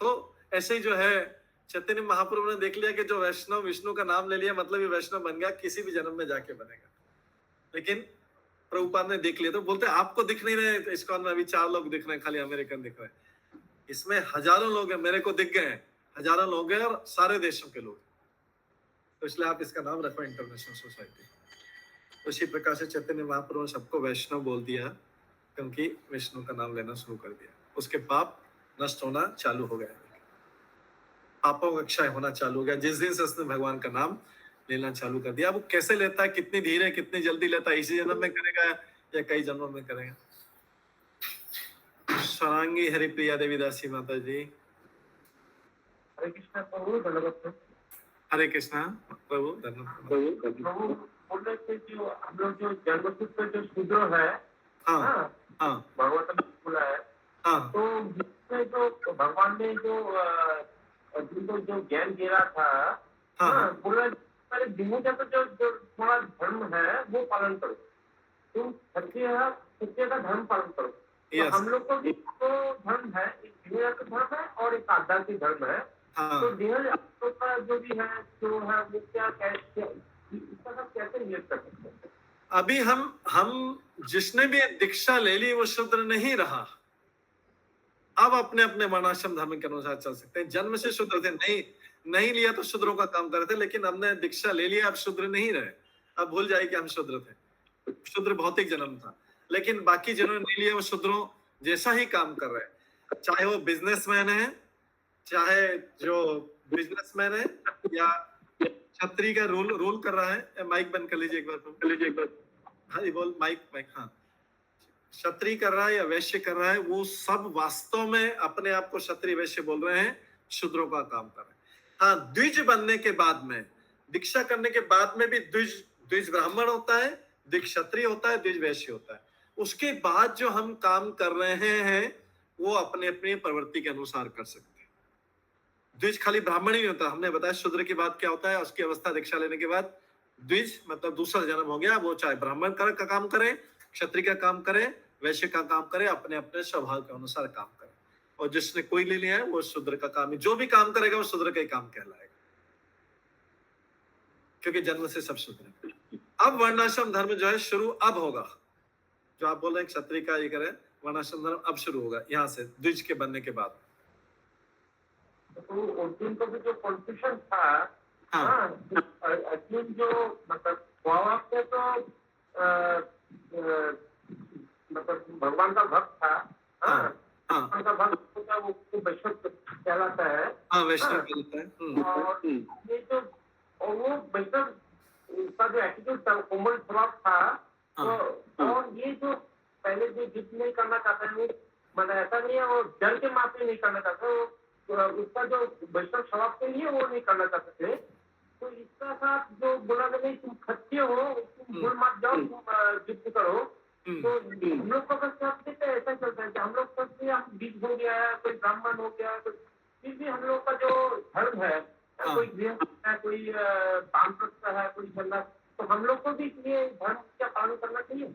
तो ऐसे ही जो है चैतन्य महाप्रभु ने देख लिया कि जो वैष्णव विष्णु का नाम ले लिया, मतलब ये वैष्णव बन गया, किसी भी जन्म में जाके बनेगा। लेकिन प्रभुपाद ने देख लिया तो बोलते आपको दिख नहीं रहे, तो इस्कॉन में अभी 4 लोग दिख रहे हैं, खाली अमेरिकन दिख रहे हैं, इसमें हजारों लोग हैं, मेरे को दिख गए हैं, हजारों लोग हैं और सारे देशों के लोग, तो इसलिए आप इसका नाम रखो इंटरनेशनल सोसाइटी। उसी प्रकार से चैतन्य महाप्रभु ने सबको वैष्णव बोल दिया, क्योंकि विष्णु का नाम लेना शुरू कर दिया, उसके पाप नष्ट होना चालू हो गया, पापों का क्षय होना चालू हो गया जिस दिन से उसने भगवान का नाम लेना चालू कर दिया। अब वो कैसे लेता है, कितनी धीरे कितनी जल्दी लेता है, इसी जन्म में करेगा या कई जन्मों में करेगा। स्वरांगी हरिप्रिया देवीदासी माता जी। हरे कृष्णा प्रभु, धन्यवाद। हरे कृष्णा प्रभु, धन्यवाद। प्रभु बोल रहे थे जो हम लोग जो जन्मसूत्र जो शूद्र है, हाँ हाँ भगवत ने बोला है, हाँ, तो जिसमें जो भगवान ने जिनको जो ज्ञान दे रहा था, हाँ, बोला दिनों का तो जो थोड़ा धर्म है वो पालन करो, तुम सत्य का धर्म पालन करो। तो हम लोग को भी दो धर्म है, एक दिनों का धर्म है और एक आध्यात्मिक धर्म है। तो दिनों का जो भी है जो है वो क्या कैसे इसका सब कैसे रिलेट कर सकते हैं? अभी हम जिसने भी दीक्षा ले ली वो शूद्र नहीं रहा, अब अपने अपने वर्णाश्रम धर्म के अनुसार चल सकते हैं। जन्म से शूद्र थे, नहीं लिया तो शूद्रों का काम कर रहे थे, लेकिन हमने दीक्षा ले लिया, अब शूद्र नहीं रहे, अब भूल जाए कि हम शूद्र थे। शूद्र भौतिक जन्म था, लेकिन बाकी जिन्होंने नहीं लिया वो शूद्रों जैसा ही काम कर रहे हैं, चाहे वो बिजनेसमैन है, चाहे जो बिजनेसमैन है, या छतरी का रोल कर रहा है। माइक बंद कर लीजिए एक बार। हाँ जी, बोल माइक। हाँ, क्षत्रिय कर रहा है या वैश्य कर रहा है, वो सब वास्तव में अपने आप को क्षत्रिय वैश्य बोल रहे हैं, शूद्रों का काम कर रहे हैं। हाँ, द्विज बनने के बाद में, दीक्षा करने के बाद में भी द्विज ब्राह्मण होता है, द्विज क्षत्रिय होता है, द्विज वैश्य होता है। उसके बाद जो हम काम कर रहे हैं वो अपने अपनी प्रवृत्ति के अनुसार कर सकते हैं। द्विज खाली ब्राह्मण ही नहीं होता, हमने बताया शूद्र के बाद क्या होता है, उसकी अवस्था दीक्षा लेने के बाद द्विज मतलब दूसरा जन्म हो गया। वो चाहे ब्राह्मण का काम करे, क्षत्रिय का काम करे, वैश्य का काम करे, अपने अपने स्वभाव के अनुसार काम करे। और जिसने कोई ले लिया है वो शूद्र का काम ही, जो भी काम करेगा वो शूद्र का ही काम कहलाएगा, क्योंकि जन्म से सब शूद्र है। अब वर्णाश्रम धर्म जो है शुरू अब होगा, जो आप बोल रहे हैं क्षत्रिय का ये करे, वर्णाश्रम धर्म अब शुरू होगा यहाँ से द्विज के बनने के बाद। तो अर्जुन का भी जो कॉन्फ्यूजन था, हाँ, अर्जुन जो मतलब स्वभाव से तो मतलब भगवान का भक्त था। हाँ, भगवान का भक्त होता है वो वैष्णव कहलाता है। हाँ, वैष्णव कहलाता है। और ये जो और वो वैष्णव उसका जो एटीट्यूड था, कोमल स्वभाव था। तो और ये जो पहले जो जिद नहीं करना चाहते हैं, वो मतलब ऐसा नहीं है वो डर के माफी नहीं करना चाहते, वो उसका जो वैष्णव स्वभाव के लिए वो नहीं करना चाहते थे। तो इसका साथ जो बोला नहीं तुम क्षत्रिय हो, तुम भूल मत जाओ, तुम जिद करो। तो हम लोग को अगर ऐसा चलता है कि हम लोग सोचते हैं हम बीज हो गया है, कोई ब्राह्मण हो गया, फिर भी हम लोग का जो धर्म है, कोई गृहस्थ है, कोई वानप्रस्थ है, कोई सन्यास, तो हम लोग को भी इसलिए धर्म का पालन करना चाहिए।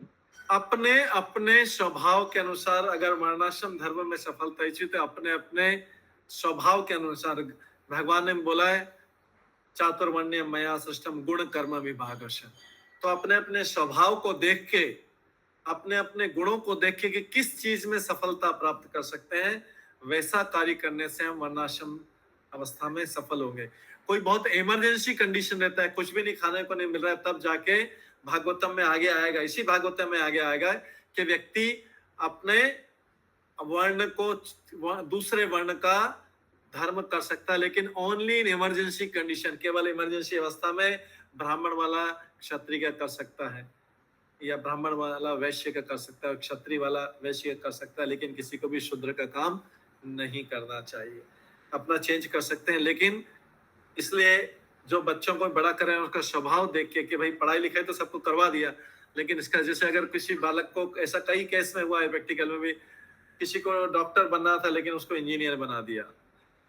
अपने अपने स्वभाव के अनुसार अगर वर्णाश्रम धर्म में सफलता इच्छित है, अपने अपने स्वभाव के अनुसार भगवान ने बोला है चातुर्वर्ण्य मया सृष्टम गुण कर्म विभागश। तो अपने अपने स्वभाव को देख के, अपने अपने गुणों को देख के कि किस चीज में सफलता प्राप्त कर सकते हैं, वैसा कार्य करने से हम वर्णाश्रम अवस्था में सफल होंगे। कोई बहुत इमरजेंसी कंडीशन रहता है, कुछ भी नहीं खाने को नहीं मिल रहा है, तब जाके भागवतम में आगे आएगा, इसी भागवतम में आगे आएगा कि व्यक्ति अपने वर्ण को दूसरे वर्ण का धर्म कर सकता है, लेकिन ओनली इन इमरजेंसी कंडीशन, केवल इमरजेंसी अवस्था में ब्राह्मण वाला क्षत्रिय का कर सकता है, या ब्राह्मण वाला वैश्य का कर सकता है, क्षत्रिय वाला वैश्य का कर सकता है, लेकिन किसी को भी शूद्र का काम नहीं करना चाहिए। अपना चेंज कर सकते हैं, लेकिन इसलिए जो बच्चों को बड़ा कर रहे हैं उसका स्वभाव देख के कि भाई पढ़ाई लिखाई तो सबको करवा दिया, लेकिन इसका जैसे अगर किसी बालक को, ऐसा कई केस में हुआ है प्रैक्टिकल में भी, किसी को डॉक्टर बनना था लेकिन उसको इंजीनियर बना दिया,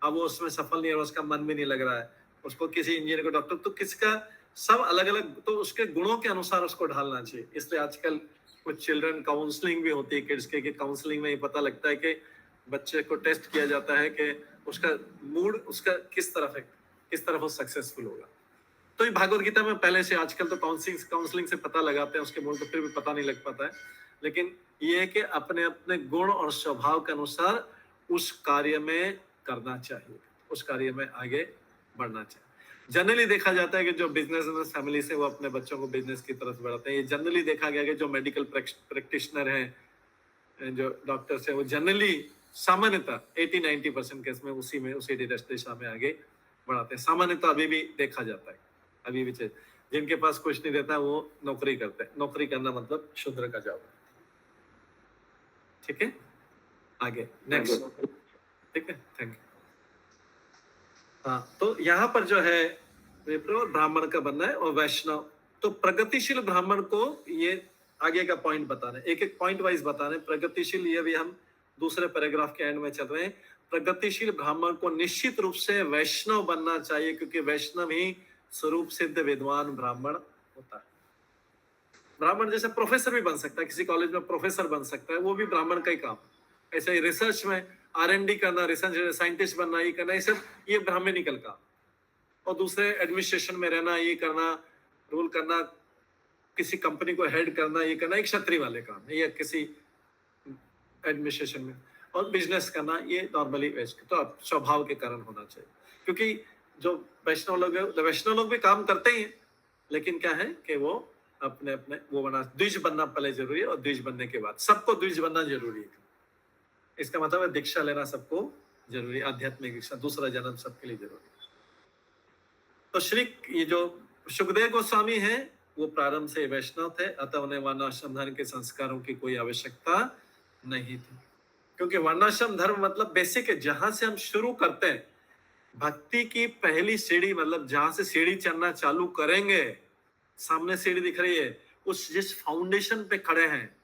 अब वो उसमें सफल नहीं है, उसका मन भी नहीं लग रहा है, उसको किसी इंजीनियर को डॉक्टर, तो किसका सब अलग अलग, तो उसके गुणों के अनुसार उसको ढालना चाहिए। इसलिए आजकल कुछ चिल्ड्रन काउंसलिंग भी होती है किड्स के, कि काउंसलिंग में ही पता लगता है कि बच्चे को टेस्ट किया जाता है कि उसका मूड उसका किस तरफ है, किस तरफ वो सक्सेसफुल होगा। तो ये भागवत गीता में पहले से, आजकल तो काउंसलिंग से पता लगाते हैं उसके मूड को, फिर भी पता नहीं लग पाता है, लेकिन ये है कि अपने अपने गुण और स्वभाव के अनुसार उस कार्य में करना चाहिए, उस कार्य में आगे बढ़ना चाहिए। जनरली देखा जाता है कि जो बिजनेस फैमिली से वो अपने बच्चों को बिजनेस की तरफ बढ़ाते हैं। ये जनरली देखा गया कि जो मेडिकल प्रैक्टिशनर हैं, जो डॉक्टर्स हैं, वो जनरली सामान्यतः 80-90% केस में उसी दिशा में आगे बढ़ाते हैं। सामान्यतः अभी भी देखा जाता है, अभी भी जिनके पास कुछ नहीं रहता वो नौकरी करते हैं। नौकरी करना मतलब शूद्र का जॉब। ठीक है, आगे नेक्स्ट। ठीक है, थैंक यू। हाँ, तो यहाँ पर जो है विप्र और ब्राह्मण का बनना है, और वैष्णव। तो प्रगतिशील ब्राह्मण को ये आगे का पॉइंट बता रहे हैं, एक एक पॉइंट वाइज बता रहे हैं। प्रगतिशील, ये भी हम दूसरे पैराग्राफ के एंड में चल रहे हैं। प्रगतिशील ब्राह्मण को निश्चित रूप से वैष्णव बनना चाहिए, क्योंकि वैष्णव ही स्वरूप सिद्ध विद्वान ब्राह्मण होता है। ब्राह्मण जैसे प्रोफेसर भी बन सकता है, किसी कॉलेज में प्रोफेसर बन सकता है, वो भी ब्राह्मण का ही काम। ऐसे ही रिसर्च में R&D करना, रिसर्च साइंटिस्ट बनना, ये करना, ये सब ये ब्राह्मणिकल काम। और दूसरे एडमिनिस्ट्रेशन में रहना, ये करना, रूल करना, किसी कंपनी को हेड करना, ये करना एक क्षत्रिय वाले काम है, या किसी एडमिनिस्ट्रेशन में। और बिजनेस करना ये नॉर्मली वैष्णव, तो अब स्वभाव के कारण होना चाहिए। क्योंकि जो वैष्णव लोग भी काम करते ही हैं, लेकिन क्या है कि वो अपने अपने वो बना, द्विज बनना पहले जरूरी है और द्विज बनने के बाद सबको द्विज बनना जरूरी है। इसका मतलब है दीक्षा लेना सबको जरूरी, आध्यात्मिक दीक्षा, दूसरा जन्म सबके लिए जरूरी। तो श्री ये जो सुखदेव गोस्वामी है वो प्रारंभ से वैष्णव थे, अतः उन्हें वर्णाश्रम धर्म के संस्कारों की कोई आवश्यकता नहीं थी, क्योंकि वर्णाश्रम धर्म मतलब बेसिक है, जहां से हम शुरू करते हैं भक्ति की पहली सीढ़ी, मतलब जहां से सीढ़ी चढ़ना चालू करेंगे, सामने सीढ़ी दिख रही है, उस जिस फाउंडेशन पे खड़े हैं,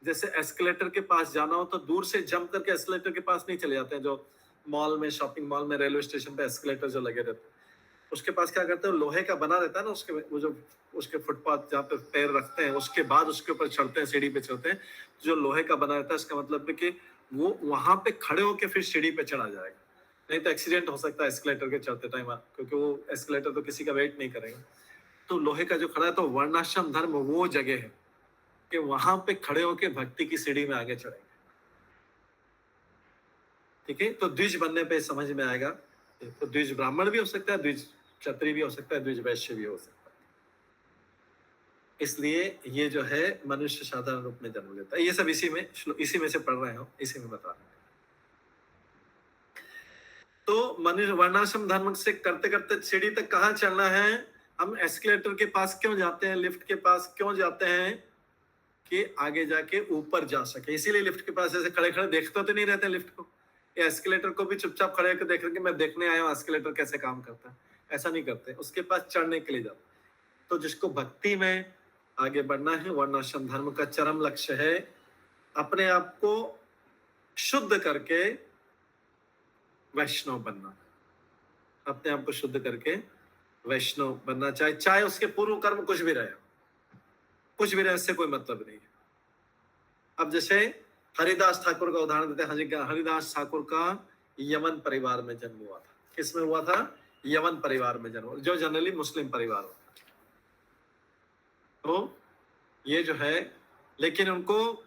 जैसे एस्केलेटर के पास जाना हो तो दूर से जंप करके एस्केलेटर के पास नहीं चले जाते हैं, जो मॉल में, शॉपिंग मॉल में, रेलवे स्टेशन पे एस्केलेटर जो लगे रहते हैं, उसके पास क्या करते हैं, लोहे का बना रहता है ना, उसके वो जो उसके फुटपाथ जहाँ पे पैर रखते हैं, उसके बाद उसके ऊपर चढ़ते हैं, सीढ़ी पे चढ़ते हैं, जो लोहे का बना रहता है, इसका मतलब है कि वो वहां पे खड़े होके फिर सीढ़ी पे चढ़ा जाएगा, नहीं तो एक्सीडेंट हो सकता है एस्केलेटर के चढ़ते टाइम, क्योंकि वो एस्केलेटर तो किसी का वेट नहीं करेगा। तो लोहे का जो खड़ा है, तो वर्णाश्रम धर्म वो जगह है कि वहां पे खड़े होके भक्ति की सीढ़ी में आगे चढ़ेंगे। ठीक है, तो द्विज बनने पे समझ में आएगा, तो द्विज ब्राह्मण भी हो सकता है, द्विज क्षत्रिय भी हो सकता है, द्विज वैश्य भी हो सकता है। इसलिए ये जो है मनुष्य साधारण रूप में जन्म लेता है। ये सब इसी में से पढ़ रहे हो, इसी में बता रहे हैं। तो मनुष्य वर्णाश्रम धर्म से करते करते सीढ़ी तक कहाँ चलना है, हम एस्केलेटर के पास क्यों जाते हैं, लिफ्ट के पास क्यों जाते हैं, कि आगे जाके ऊपर जा सके। इसीलिए लिफ्ट के पास ऐसे खड़े खड़े देखते तो नहीं रहते लिफ्ट को, या एस्केलेटर को भी चुपचाप खड़े होकर देख रहे कि मैं देखने आया हूँ एस्केलेटर कैसे काम करता है, ऐसा नहीं करते, उसके पास चढ़ने के लिए जाते। तो जिसको भक्ति में आगे बढ़ना है, वर्णाश्रम धर्म का चरम लक्ष्य है अपने आप को शुद्ध करके वैष्णव बनना, अपने आप को शुद्ध करके वैष्णव बनना, चाहे उसके पूर्व कर्म कुछ भी रहे, इससे कोई मतलब नहीं है। अब जैसे हरिदास ठाकुर का उदाहरण देते हैं। हरिदास ठाकुर का यमन परिवार में जन्म हुआ था। किसमें हुआ था? यमन परिवार में जन्म, जो जनरली मुस्लिम परिवार होता है। तो ये जो है, लेकिन उनको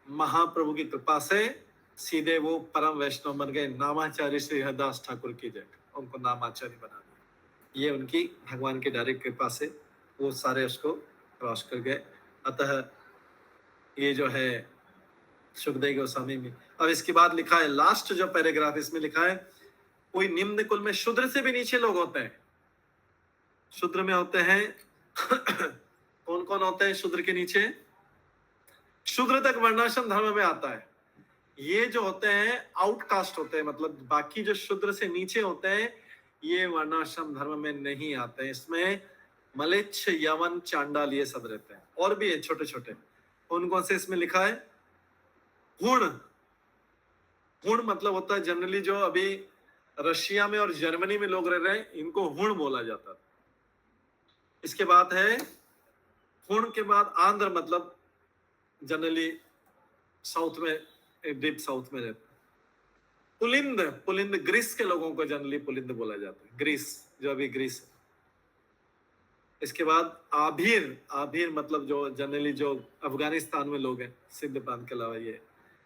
महाप्रभु की कृपा से सीधे वो परम वैष्णव बन गए। नामाचार्य श्री हरिदास ठाकुर की जय, उनको नामाचार्य बना दिया। ये उनकी भगवान की डायरेक्ट कृपा से वो सारे उसको क्रॉस कर गए। अतः ये जो है सुखदेव गोस्वामी में। अब इसके बाद लिखा है, लास्ट जो पैराग्राफ इसमें लिखा है, कोई निम्न कुल में शूद्र से भी नीचे लोग होते हैं। शूद्र में होते हैं कौन कौन होते हैं शूद्र के नीचे? शूद्र तक वर्णाश्रम धर्म में आता है। ये जो होते हैं आउटकास्ट होते हैं, मतलब बाकी जो शूद्र से नीचे होते हैं ये वर्णाश्रम धर्म में नहीं आते हैं। इसमें मलेच्छ, यवन, चांडाल ये सब रहते हैं, और भी है छोटे छोटे। कौन कौन से इसमें लिखा है? हुण। हुण मतलब होता है जनरली जो अभी रशिया में और जर्मनी में लोग रह रहे हैं, इनको हुण बोला जाता है। इसके बाद है हुण के बाद आंध्र, मतलब जनरली साउथ में, डीप साउथ में रहता है। पुलिंद, पुलिंद ग्रीस के लोगों को जनरली पुलिंद बोला जाता है, ग्रीस, जो अभी ग्रीस है। इसके बाद आभीर, आभीर मतलब जो जनरली जो अफगानिस्तान में लोग हैं, सिंध प्रांत के अलावा ये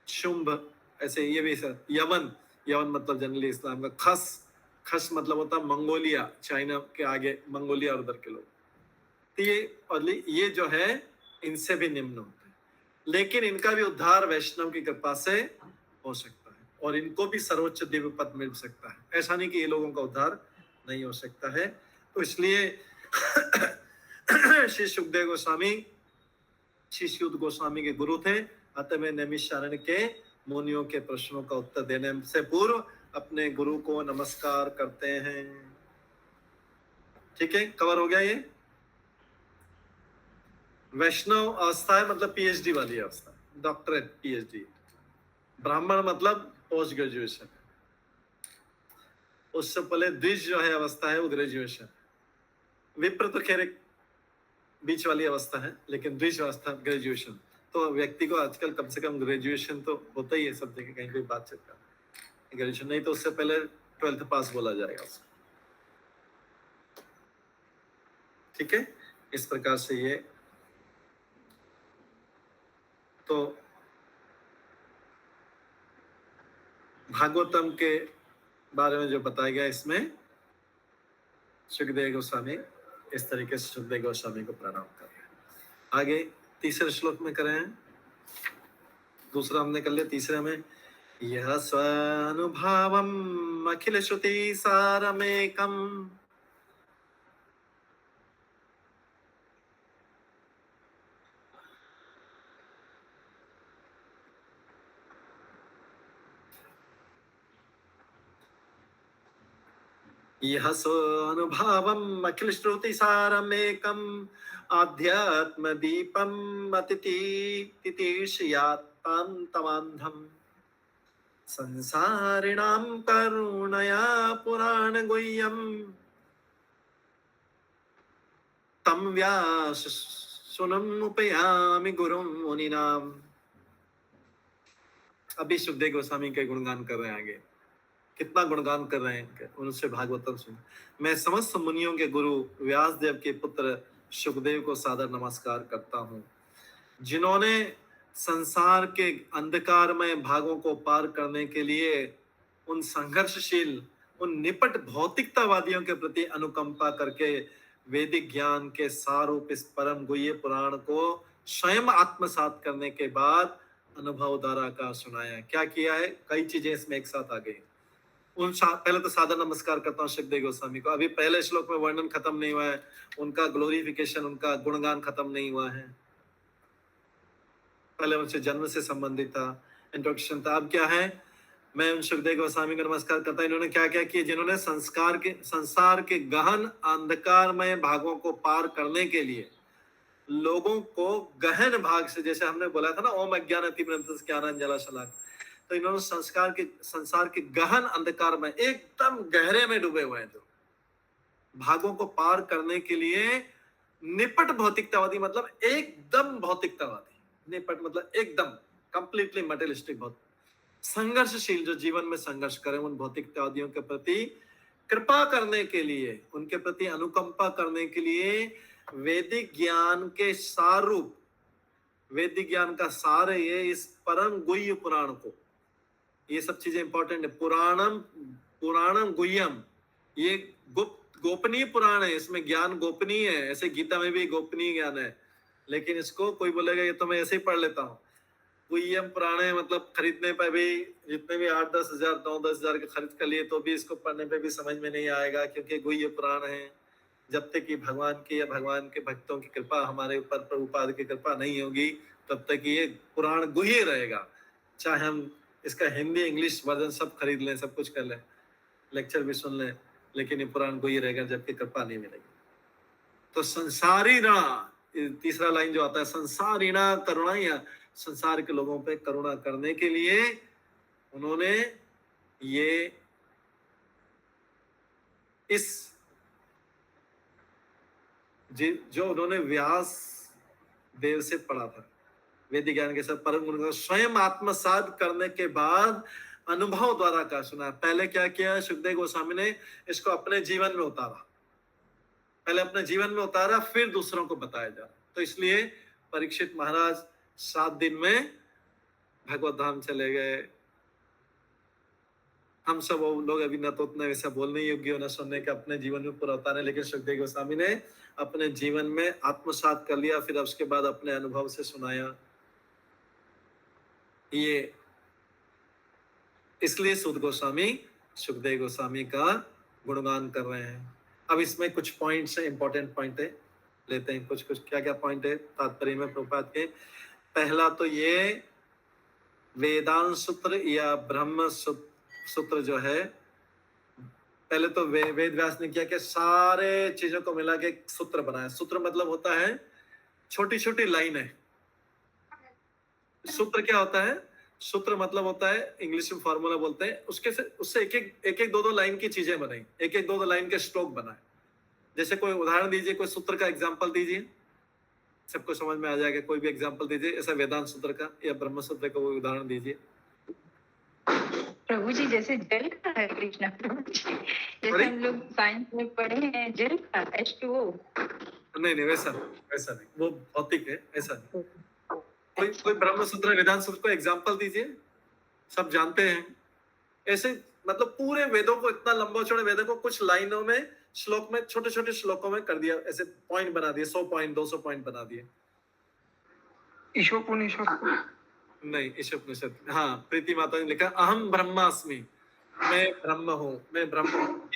शुंभ, ऐसे ये भी सर। यवन, यवन मतलब जनरली इस्लाम का। खस, खस मतलब होता है मंगोलिया, चाइना के आगे मंगोलिया और उधर के लोग। तो ये जो है इनसे भी निम्न होते हैं, लेकिन इनका भी उद्धार वैष्णव की कृपा से हो सकता है, और इनको भी सर्वोच्च दिव्य पद मिल सकता है। ऐसा नहीं कि ये लोगों का उद्धार नहीं हो सकता है। तो इसलिए श्री सुखदेव गोस्वामी श्री शुद्ध गोस्वामी के गुरु थे। अतः वे नैमिषारण्य के मुनियों के प्रश्नों का उत्तर देने से पूर्व अपने गुरु को नमस्कार करते हैं। ठीक है, कवर हो गया ये। वैष्णव अवस्था है मतलब पीएचडी वाली अवस्था, डॉक्टरेट, पीएचडी। ब्राह्मण मतलब पोस्ट ग्रेजुएशन। उससे पहले द्विज जो है अवस्था है वो ग्रेजुएशन। विप्र तो खैर एक बीच वाली अवस्था है, लेकिन द्विज अवस्था ग्रेजुएशन। तो व्यक्ति को आजकल कम से कम ग्रेजुएशन तो होता ही है सब जगह, कहीं कोई बात चलता है ग्रेजुएशन, नहीं तो उससे पहले 12th पास बोला जाएगा उसको। ठीक है, इस प्रकार से ये तो भागवतम के बारे में जो बताया गया इसमें सुखदेव गोस्वामी इस तरीके से सुखदेव गोस्वामी को प्रणाम कर रहे हैं। आगे तीसरे श्लोक में करें, दूसरा हमने कर लिया, तीसरे में यह स्वानुभवम अखिल श्रुति सारमेकम यह स्वानुभवम अखिल श्रुति सारमेकम आध्यात्म दीपम अतितीर्षयात्तां तमान्धम संसारिणां करुणया पुराण गुह्यम तम व्यास सुनमुपयामि गुरुं मुनिनाम। अभी सुखदेव गोस्वामी के गुणगान कर रहे हैं। आगे कितना गुणगान कर रहे हैं उनसे भागवतम सुन। मैं समस्त मुनियों के गुरु व्यास देव के पुत्र सुखदेव को सादर नमस्कार करता हूँ, जिन्होंने संसार के अंधकारमय भागों को पार करने के लिए उन संघर्षशील, उन निपट भौतिकतावादियों के प्रति अनुकंपा करके वैदिक ज्ञान के सारूप इस परम गुह्य पुराण को स्वयं आत्मसात करने के बाद अनुभव द्वारा का सुनाया। क्या किया है, कई चीजें इसमें एक साथ आ गई। पहले तो सादर नमस्कार करता हूँ सुखदेव गोस्वामी को। अभी पहले श्लोक में वर्णन खत्म नहीं हुआ है, उनका ग्लोरिफिकेशन, उनका गुणगान खत्म नहीं हुआ है। पहले उनसे जन्म से संबंधित था, इंट्रोडक्शन था। अब क्या है, मैं उन सुखदेव गोस्वामी को नमस्कार करता हूँ। इन्होंने क्या क्या किया, जिन्होंने संसार के गहन अंधकारमय भागों को पार करने के लिए लोगों को गहन भाग से, जैसे हमने बोला था ना, ओम अज्ञान अतिमनंतस्य ज्ञानांजनशलाकया, तो इन्होंने संसार के गहन अंधकार में एकदम गहरे में डूबे हुए हैं, जो भागों को पार करने के लिए निपट भौतिकतावादी, मतलब एकदम भौतिकतावादी, निपट मतलब एकदम कंप्लीटली मटेरियलिस्टिक, बहुत संघर्षशील, जो जीवन में संघर्ष करें, उन भौतिकतावादियों के प्रति कृपा करने के लिए, उनके प्रति अनुकंपा करने के लिए वैदिक ज्ञान के सारूप, वैदिक ज्ञान का सार है ये इस परम गुह्य पुराण को। ये सब चीजें इंपॉर्टेंट है। पुराणम गुह्यम, ये गोपनीय पुराण है, इसमें ज्ञान गोपनीय है। ऐसे गीता में भी गोपनीय ज्ञान है, लेकिन इसको कोई बोलेगा ये तो मैं ऐसे ही पढ़ लेता हूँ। गुह्यम पुराण है, मतलब खरीदने पे भी जितने भी 8-10 हजार 9-10 हजार के खरीद कर लिए तो भी इसको पढ़ने पे भी समझ में नहीं आएगा, क्योंकि गुह्य पुराण है। जब तक कि भगवान की या भगवान के भक्तों की कृपा हमारे ऊपर, प्रभुपाद की कृपा नहीं होगी, तब तक ये पुराण गुह्य रहेगा। चाहे हम इसका हिंदी इंग्लिश वर्जन सब खरीद लें, सब कुछ कर लें, लेक्चर भी सुन लें, लेकिन ये पुराण गुह्य रहेगा जबकि कृपा नहीं मिलेगी। तो संसारिणा, तीसरा लाइन जो आता है, संसारिणा करुणा, या संसार के लोगों पे करुणा करने के लिए उन्होंने ये इस जो उन्होंने व्यास देव से पढ़ा था, वैदिक ज्ञान के साथ परम गुण को स्वयं आत्मसात करने के बाद अनुभव द्वारा का सुना। पहले क्या किया, सुखदेव गोस्वामी ने इसको अपने जीवन में उतारा, पहले अपने जीवन में उतारा, फिर दूसरों को बताया जा। तो इसलिए परीक्षित महाराज 7 दिन में भगवत धाम चले गए। हम सब वो लोग अभी न तो उतना वैसा बोलने योग्य हो, न सुनने के, अपने जीवन में पूरा उतारने, लेकिन सुखदेव गोस्वामी ने अपने जीवन में आत्मसात कर लिया, फिर उसके बाद अपने अनुभव से सुनाया। ये इसलिए सुध गोस्वामी सुखदेव गोस्वामी का गुणगान कर रहे हैं। अब इसमें कुछ पॉइंट्स है, इंपॉर्टेंट पॉइंट है, लेते हैं कुछ क्या क्या पॉइंट है तात्पर्य में प्रभुपाद के। पहला तो ये वेदांत सूत्र या ब्रह्म सूत्र जो है, पहले तो वेद व्यास ने किया कि सारे चीजों को मिला के एक सूत्र बनाया। सूत्र मतलब होता है छोटी छोटी लाइन है। सूत्र क्या होता है, सूत्र मतलब होता है, इंग्लिश में फॉर्मूला बोलते हैं, उससे एक दो लाइन की चीजें बनाई, एक दो लाइन के श्लोक बनाए। जैसे कोई उदाहरण दीजिए, कोई सूत्र का एग्जाम्पल दीजिए, सबको समझ में आ जाएगा। कोई भी एग्जाम्पल दीजिए ऐसा वेदांत सूत्र का या ब्रह्म सूत्र का, कोई उदाहरण दीजिए। प्रभु जी, जैसे जल का है कृष्णा प्रभु जी, जैसे हम लोग साइंस में पढ़े हैं जल का H2O। नहीं वैसा नहीं, वो भौतिक है, ऐसा नहीं। कोई ब्रह्म सूत्र वेदांत सूत्र को एग्जाम्पल दीजिए, सब जानते हैं। ऐसे मतलब पूरे वेदों को, इतना लंबा चौड़े वेदों को कुछ लाइनों में श्लोक में, छोटे छोटे श्लोकों में कर दिया, ऐसे पॉइंट बना दिए, 100 पॉइंट 200 पॉइंट बना दिए। ईशोपनिषद नहीं, ईशोपनिषद, हाँ, प्रीति माता ने लिखा अहम ब्रह्मास्मि, मैं ब्रह्म हूँ, मैं ब्रह्म हूँ।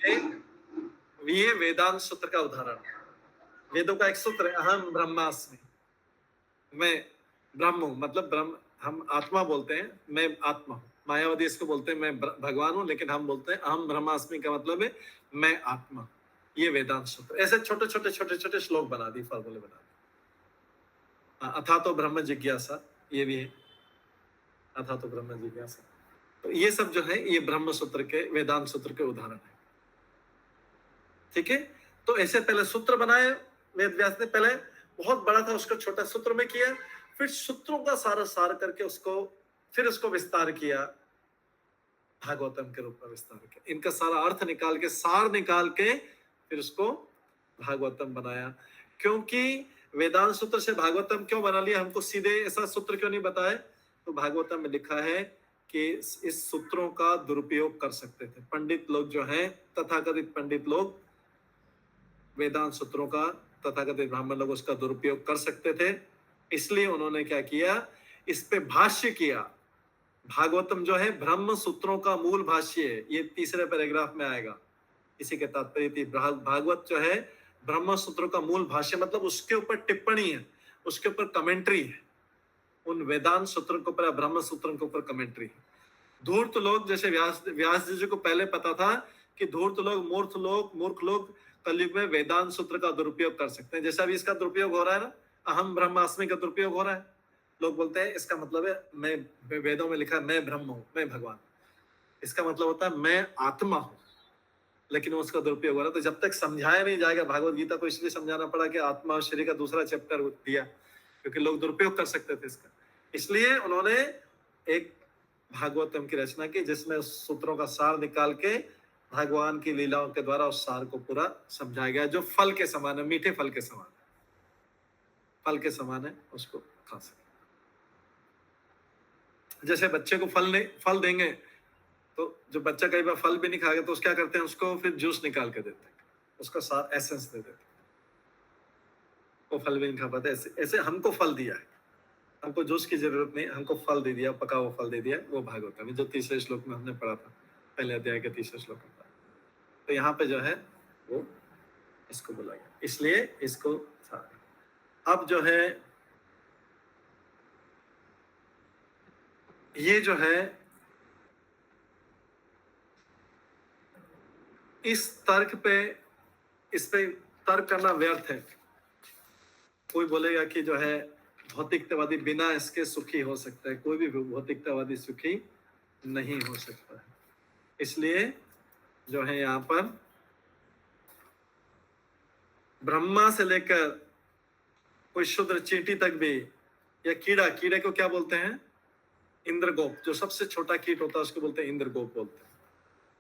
ये वेदांत सूत्र का उदाहरण, वेदों का एक सूत्र है, अहम ब्रह्मास्मि, मैं ब्रह्म हूँ, मतलब ब्रह्म, हम आत्मा बोलते हैं, मैं आत्मा हूँ। मायावादी इसको बोलते हैं मैं भगवान हूँ, लेकिन हम बोलते हैं अहम ब्रह्मास्मि का मतलब है मैं आत्मा। ये वेदांत सूत्र, ऐसे छोटे छोटे श्लोक बना दी, फॉर्मूले बना दी। अथा तो ब्रह्म जिज्ञासा, ये भी है, अथा तो ब्रह्म जिज्ञासा। तो ये सब जो है, ये ब्रह्म सूत्र के, वेदांत सूत्र के उदाहरण है। ठीक है, तो ऐसे पहले सूत्र बनाए वेद व्यास ने, पहले बहुत बड़ा था, उसको छोटा सूत्र में किया, फिर सूत्रों का सारा सार करके उसको, फिर उसको विस्तार किया, भागवतम के रूप में विस्तार किया, इनका सारा अर्थ निकाल के, सार निकाल के, फिर उसको भागवतम बनाया। क्योंकि वेदांत सूत्र से भागवतम क्यों बना लिया, हमको सीधे ऐसा सूत्र क्यों नहीं बताए? तो भागवतम में लिखा है कि इस सूत्रों का दुरुपयोग कर सकते थे पंडित लोग, जो हैं तथाकथित पंडित लोग, वेदांत सूत्रों का, तथाकथित ब्राह्मण लोग उसका दुरुपयोग कर सकते थे। इसलिए उन्होंने क्या किया, इस पे भाष्य किया। भागवतम जो है ब्रह्म सूत्रों का मूल भाष्य है, ये तीसरे पैराग्राफ में आएगा। इसी के तात्पर्य थी, भागवत जो है ब्रह्म सूत्रों का मूल भाष्य, मतलब उसके ऊपर टिप्पणी है, उसके ऊपर कमेंट्री है, उन वेदांत सूत्रों के ऊपर, ब्रह्म सूत्रों के ऊपर कमेंट्री है। धूर्त लोग, जैसे व्यास जी को पहले पता था कि धूर्त लोग, मूर्ख लोग कलयुग में वेदांत सूत्र का दुरुपयोग कर सकते हैं, जैसा भी इसका दुरुपयोग हो रहा है ना, अहम ब्रह्मास्मि का दुरुपयोग हो रहा है। लोग बोलते हैं इसका मतलब है मैं, वेदों में लिखा है मैं ब्रह्म हूँ, मैं भगवान, इसका मतलब होता है मैं आत्मा हूँ, लेकिन उसका दुरुपयोग हो रहा है। तो जब तक समझाया नहीं जाएगा, भागवत गीता को इसलिए समझाना पड़ा कि आत्मा और शरीर का दूसरा चैप्टर दिया, क्योंकि लोग दुरुपयोग कर सकते थे इसका। इसलिए उन्होंने एक भागवतम की रचना की, जिसमें सूत्रों का सार निकाल के भगवान की लीलाओं के द्वारा उस सार को पूरा समझाया गया, जो फल के समान है, मीठे फल के समान है, फल के समान है, उसको खा सकते। जैसे बच्चे को फल देंगे, तो जो बच्चा कई बार फल भी नहीं खाएगा, तो क्या करते हैं, उसको फिर जूस निकाल के देते हैं, उसका सार एसेंस दे देते हैं, वो फल भी नहीं खा पाते। ऐसे हमको फल दिया है, हमको जूस की जरूरत नहीं, हमको फल दे दिया, पका हुआ फल दे दिया, वो भागवत में जो तीसरे श्लोक में हमने पढ़ा था, पहले अध्याय के तीसरे श्लोक में। तो यहाँ पे जो है वो इसको बोला गया, इसलिए इसको अब जो है ये जो है इस तर्क पे, इस पे तर्क करना व्यर्थ है। कोई बोलेगा कि जो है भौतिकतावादी बिना इसके सुखी हो सकता है, कोई भी भौतिकतावादी सुखी नहीं हो सकता है। इसलिए जो है यहाँ पर ब्रह्मा से लेकर कोई शूद्र चींटी तक भी, या कीड़े को क्या बोलते हैं, इंद्रगोप, जो सबसे छोटा कीट होता है उसको बोलते हैं इंद्रगोप बोलते हैं।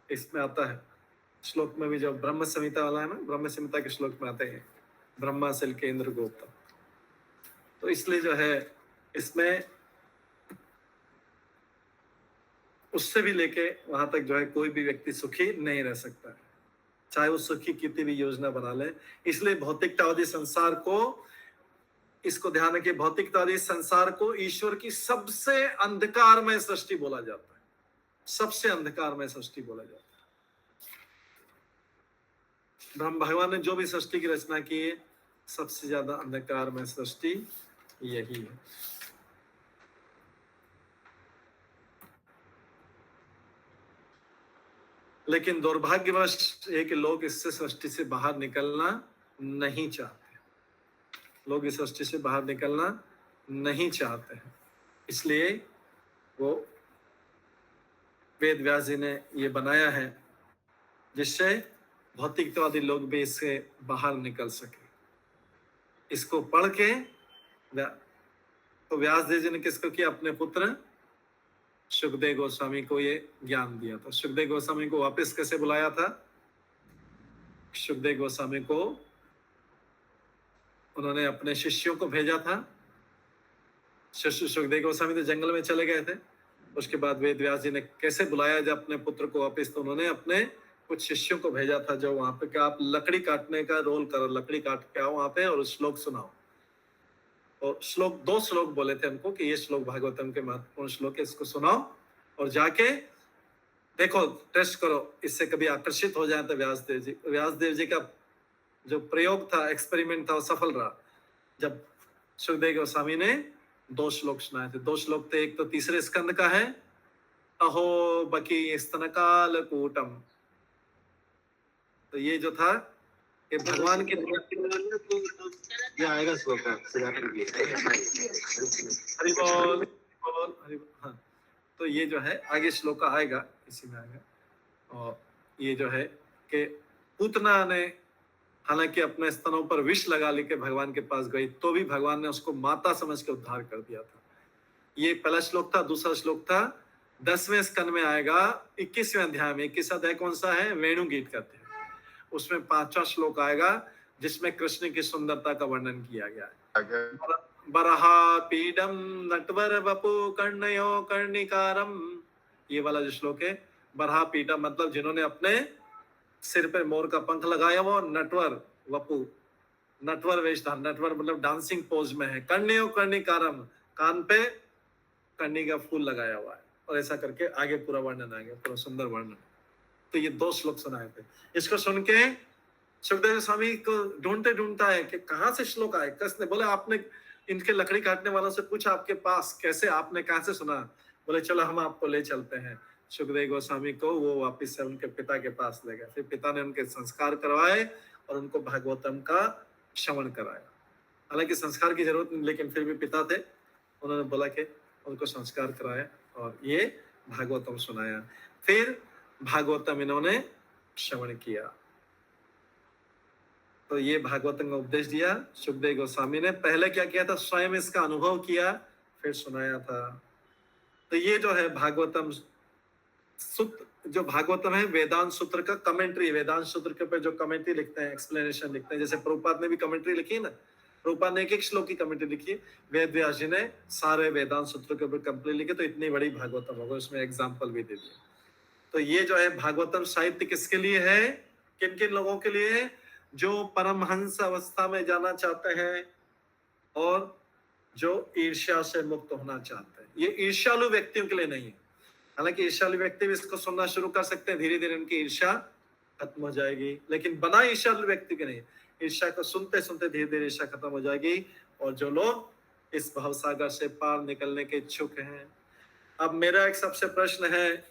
इसमें आता है श्लोक में भी, जो ब्रह्म संहिता वाला है ना, ब्रह्म संहिता के श्लोक में आते हैं ब्रह्मा से लेकर इंद्रगोप तक। तो इसलिए जो है इसमें उससे भी लेके वहां तक जो है कोई भी व्यक्ति सुखी नहीं रह सकता है, चाहे वो सुखी कितनी भी योजना बना ले। इसलिए भौतिकतावादी संसार को, इसको ध्यान रखिए, भौतिकतावादी संसार को ईश्वर की सबसे अंधकारमय सृष्टि बोला जाता है, सबसे अंधकारमय सृष्टि बोला जाता है। ब्रह्म भगवान ने जो भी सृष्टि की रचना की है, सबसे ज्यादा अंधकारमय सृष्टि यही है। लेकिन दुर्भाग्यवश है कि लोग इससे सृष्टि से बाहर निकलना नहीं चाहते, लोग इस सृष्टि से बाहर निकलना नहीं चाहते हैं। इसलिए वो वेद व्यास जी ने ये बनाया है, जिससे भौतिकतावादी लोग भी इससे बाहर निकल सके। इसको पढ़ के तो व्यास देव जी ने किसको किया, अपने पुत्र सुखदेव गोस्वामी को ये ज्ञान दिया था। सुखदेव गोस्वामी को वापस कैसे बुलाया था? सुखदेव गोस्वामी को उन्होंने अपने शिष्यों को भेजा था। सुखदेव गोस्वामी तो जंगल में चले गए थे, उसके बाद वेद व्यास जी ने कैसे बुलाया जब अपने पुत्र को वापस, तो उन्होंने अपने कुछ शिष्यों को भेजा था जो वहां पे कि आप लकड़ी काटने का रोल करो, लकड़ी काट के आओ वहां पे और श्लोक सुनाओ। और श्लोक 2 श्लोक बोले थे हमको कि ये श्लोक भागवतम के महत्वपूर्ण श्लोक है, इसको सुनाओ और जाके देखो, टेस्ट करो, इससे कभी आकर्षित हो जाए तो व्यासदेव जी का जो प्रयोग था, एक्सपेरिमेंट था, वो सफल रहा। जब सुखदेव गोस्वामी ने 2 श्लोक सुनाए थे। 2 श्लोक थे, एक तो तीसरे स्कंद का है, अहो बकी स्तनकाल कूटम। तो ये जो था, ये भगवान के ये आएगा श्लोक हरि बोल, हरि बोल। हाँ, तो ये जो है आगे श्लोक आएगा, इसी में आएगा। और ये जो है कि पूतना ने हालांकि अपने स्तनों पर विष लगा लेके भगवान के पास गई, तो भी भगवान ने उसको माता समझ के उद्धार कर दिया था। ये पहला श्लोक था। दूसरा श्लोक था 10वें स्कंद में आएगा, 21वें अध्याय में। 21वां अध्याय कौन सा है? वेणु गीत कहते हैं। उसमें 5वां श्लोक आएगा जिसमें कृष्ण की सुंदरता का वर्णन किया गया है। बरहा पीडम नटवर वपु कर्णयो कर्णिकारम, ये वाला जो श्लोक है, बरहा पीडम मतलब जिन्होंने अपने सिर पे मोर का पंख लगाया, वो नटवर वपु, नटवर वेश था। नटवर मतलब डांसिंग पोज में है। कर्णयो कर्णिकारम, कान पे कर्णी का फूल लगाया हुआ है। और ऐसा करके आगे पूरा वर्णन आ गया, पूरा सुंदर वर्णन। तो ये 2 श्लोक सुनाए थे। इसको सुन के सुखदेव स्वामी को ढूंढता है कि कहाँ से श्लोक आए। कृष्ण ने बोले आपने इनके लकड़ी काटने वालों से पूछा आपके पास कैसे, आपने कहाँ से सुना? बोले चलो हम आपको ले चलते हैं। सुखदेव गोस्वामी को वो वापिस से उनके पिता के पास ले गए। फिर पिता ने उनके संस्कार करवाए और उनको भागवतम का श्रवण कराया। हालांकि संस्कार की जरूरत नहीं, लेकिन फिर भी पिता थे, उन्होंने बोला कि उनको संस्कार कराया और ये भागवतम सुनाया। फिर भागवतम इन्होंने श्रवण किया। तो ये भागवतम का उपदेश दिया सुखदेव गोस्वामी ने। पहले क्या किया था? स्वयं इसका अनुभव किया, फिर सुनाया था। तो ये जो है भागवतम सूत्र, जो भागवतम है वेदांत सूत्र का कमेंट्री, वेदांत सूत्र के ऊपर जो कमेंट्री लिखते हैं, एक्सप्लेनेशन लिखते हैं। जैसे प्रभुपाद ने भी कमेंट्री लिखी है ना, प्रभुपाद ने एक श्लोक की कमेंट्री लिखी है। वेद व्यास जी ने सारे वेदांत सूत्र के ऊपर कमेंट्री लिखी, तो इतनी बड़ी भागवतम होगा, उसमें एग्जाम्पल भी दे दिए। तो ये जो है भागवतम साहित्य किसके लिए है? किन किन लोगों के लिए? जो परमहंस अवस्था में जाना चाहते हैं और जो ईर्ष्या से मुक्त होना चाहते हैं। ये ईर्ष्यालु व्यक्तियों के लिए नहीं है। हालांकि ईर्ष्यालु व्यक्ति भी इसको सुनना शुरू कर सकते हैं, धीरे धीरे उनकी ईर्ष्या खत्म हो जाएगी। लेकिन बना ईर्ष्यालु व्यक्ति के नहीं, ईर्ष्या को सुनते सुनते धीरे धीरे ईर्ष्या खत्म हो जाएगी। और जो लोग इस भवसागर से पार निकलने के इच्छुक हैं। अब मेरा एक सबसे प्रश्न है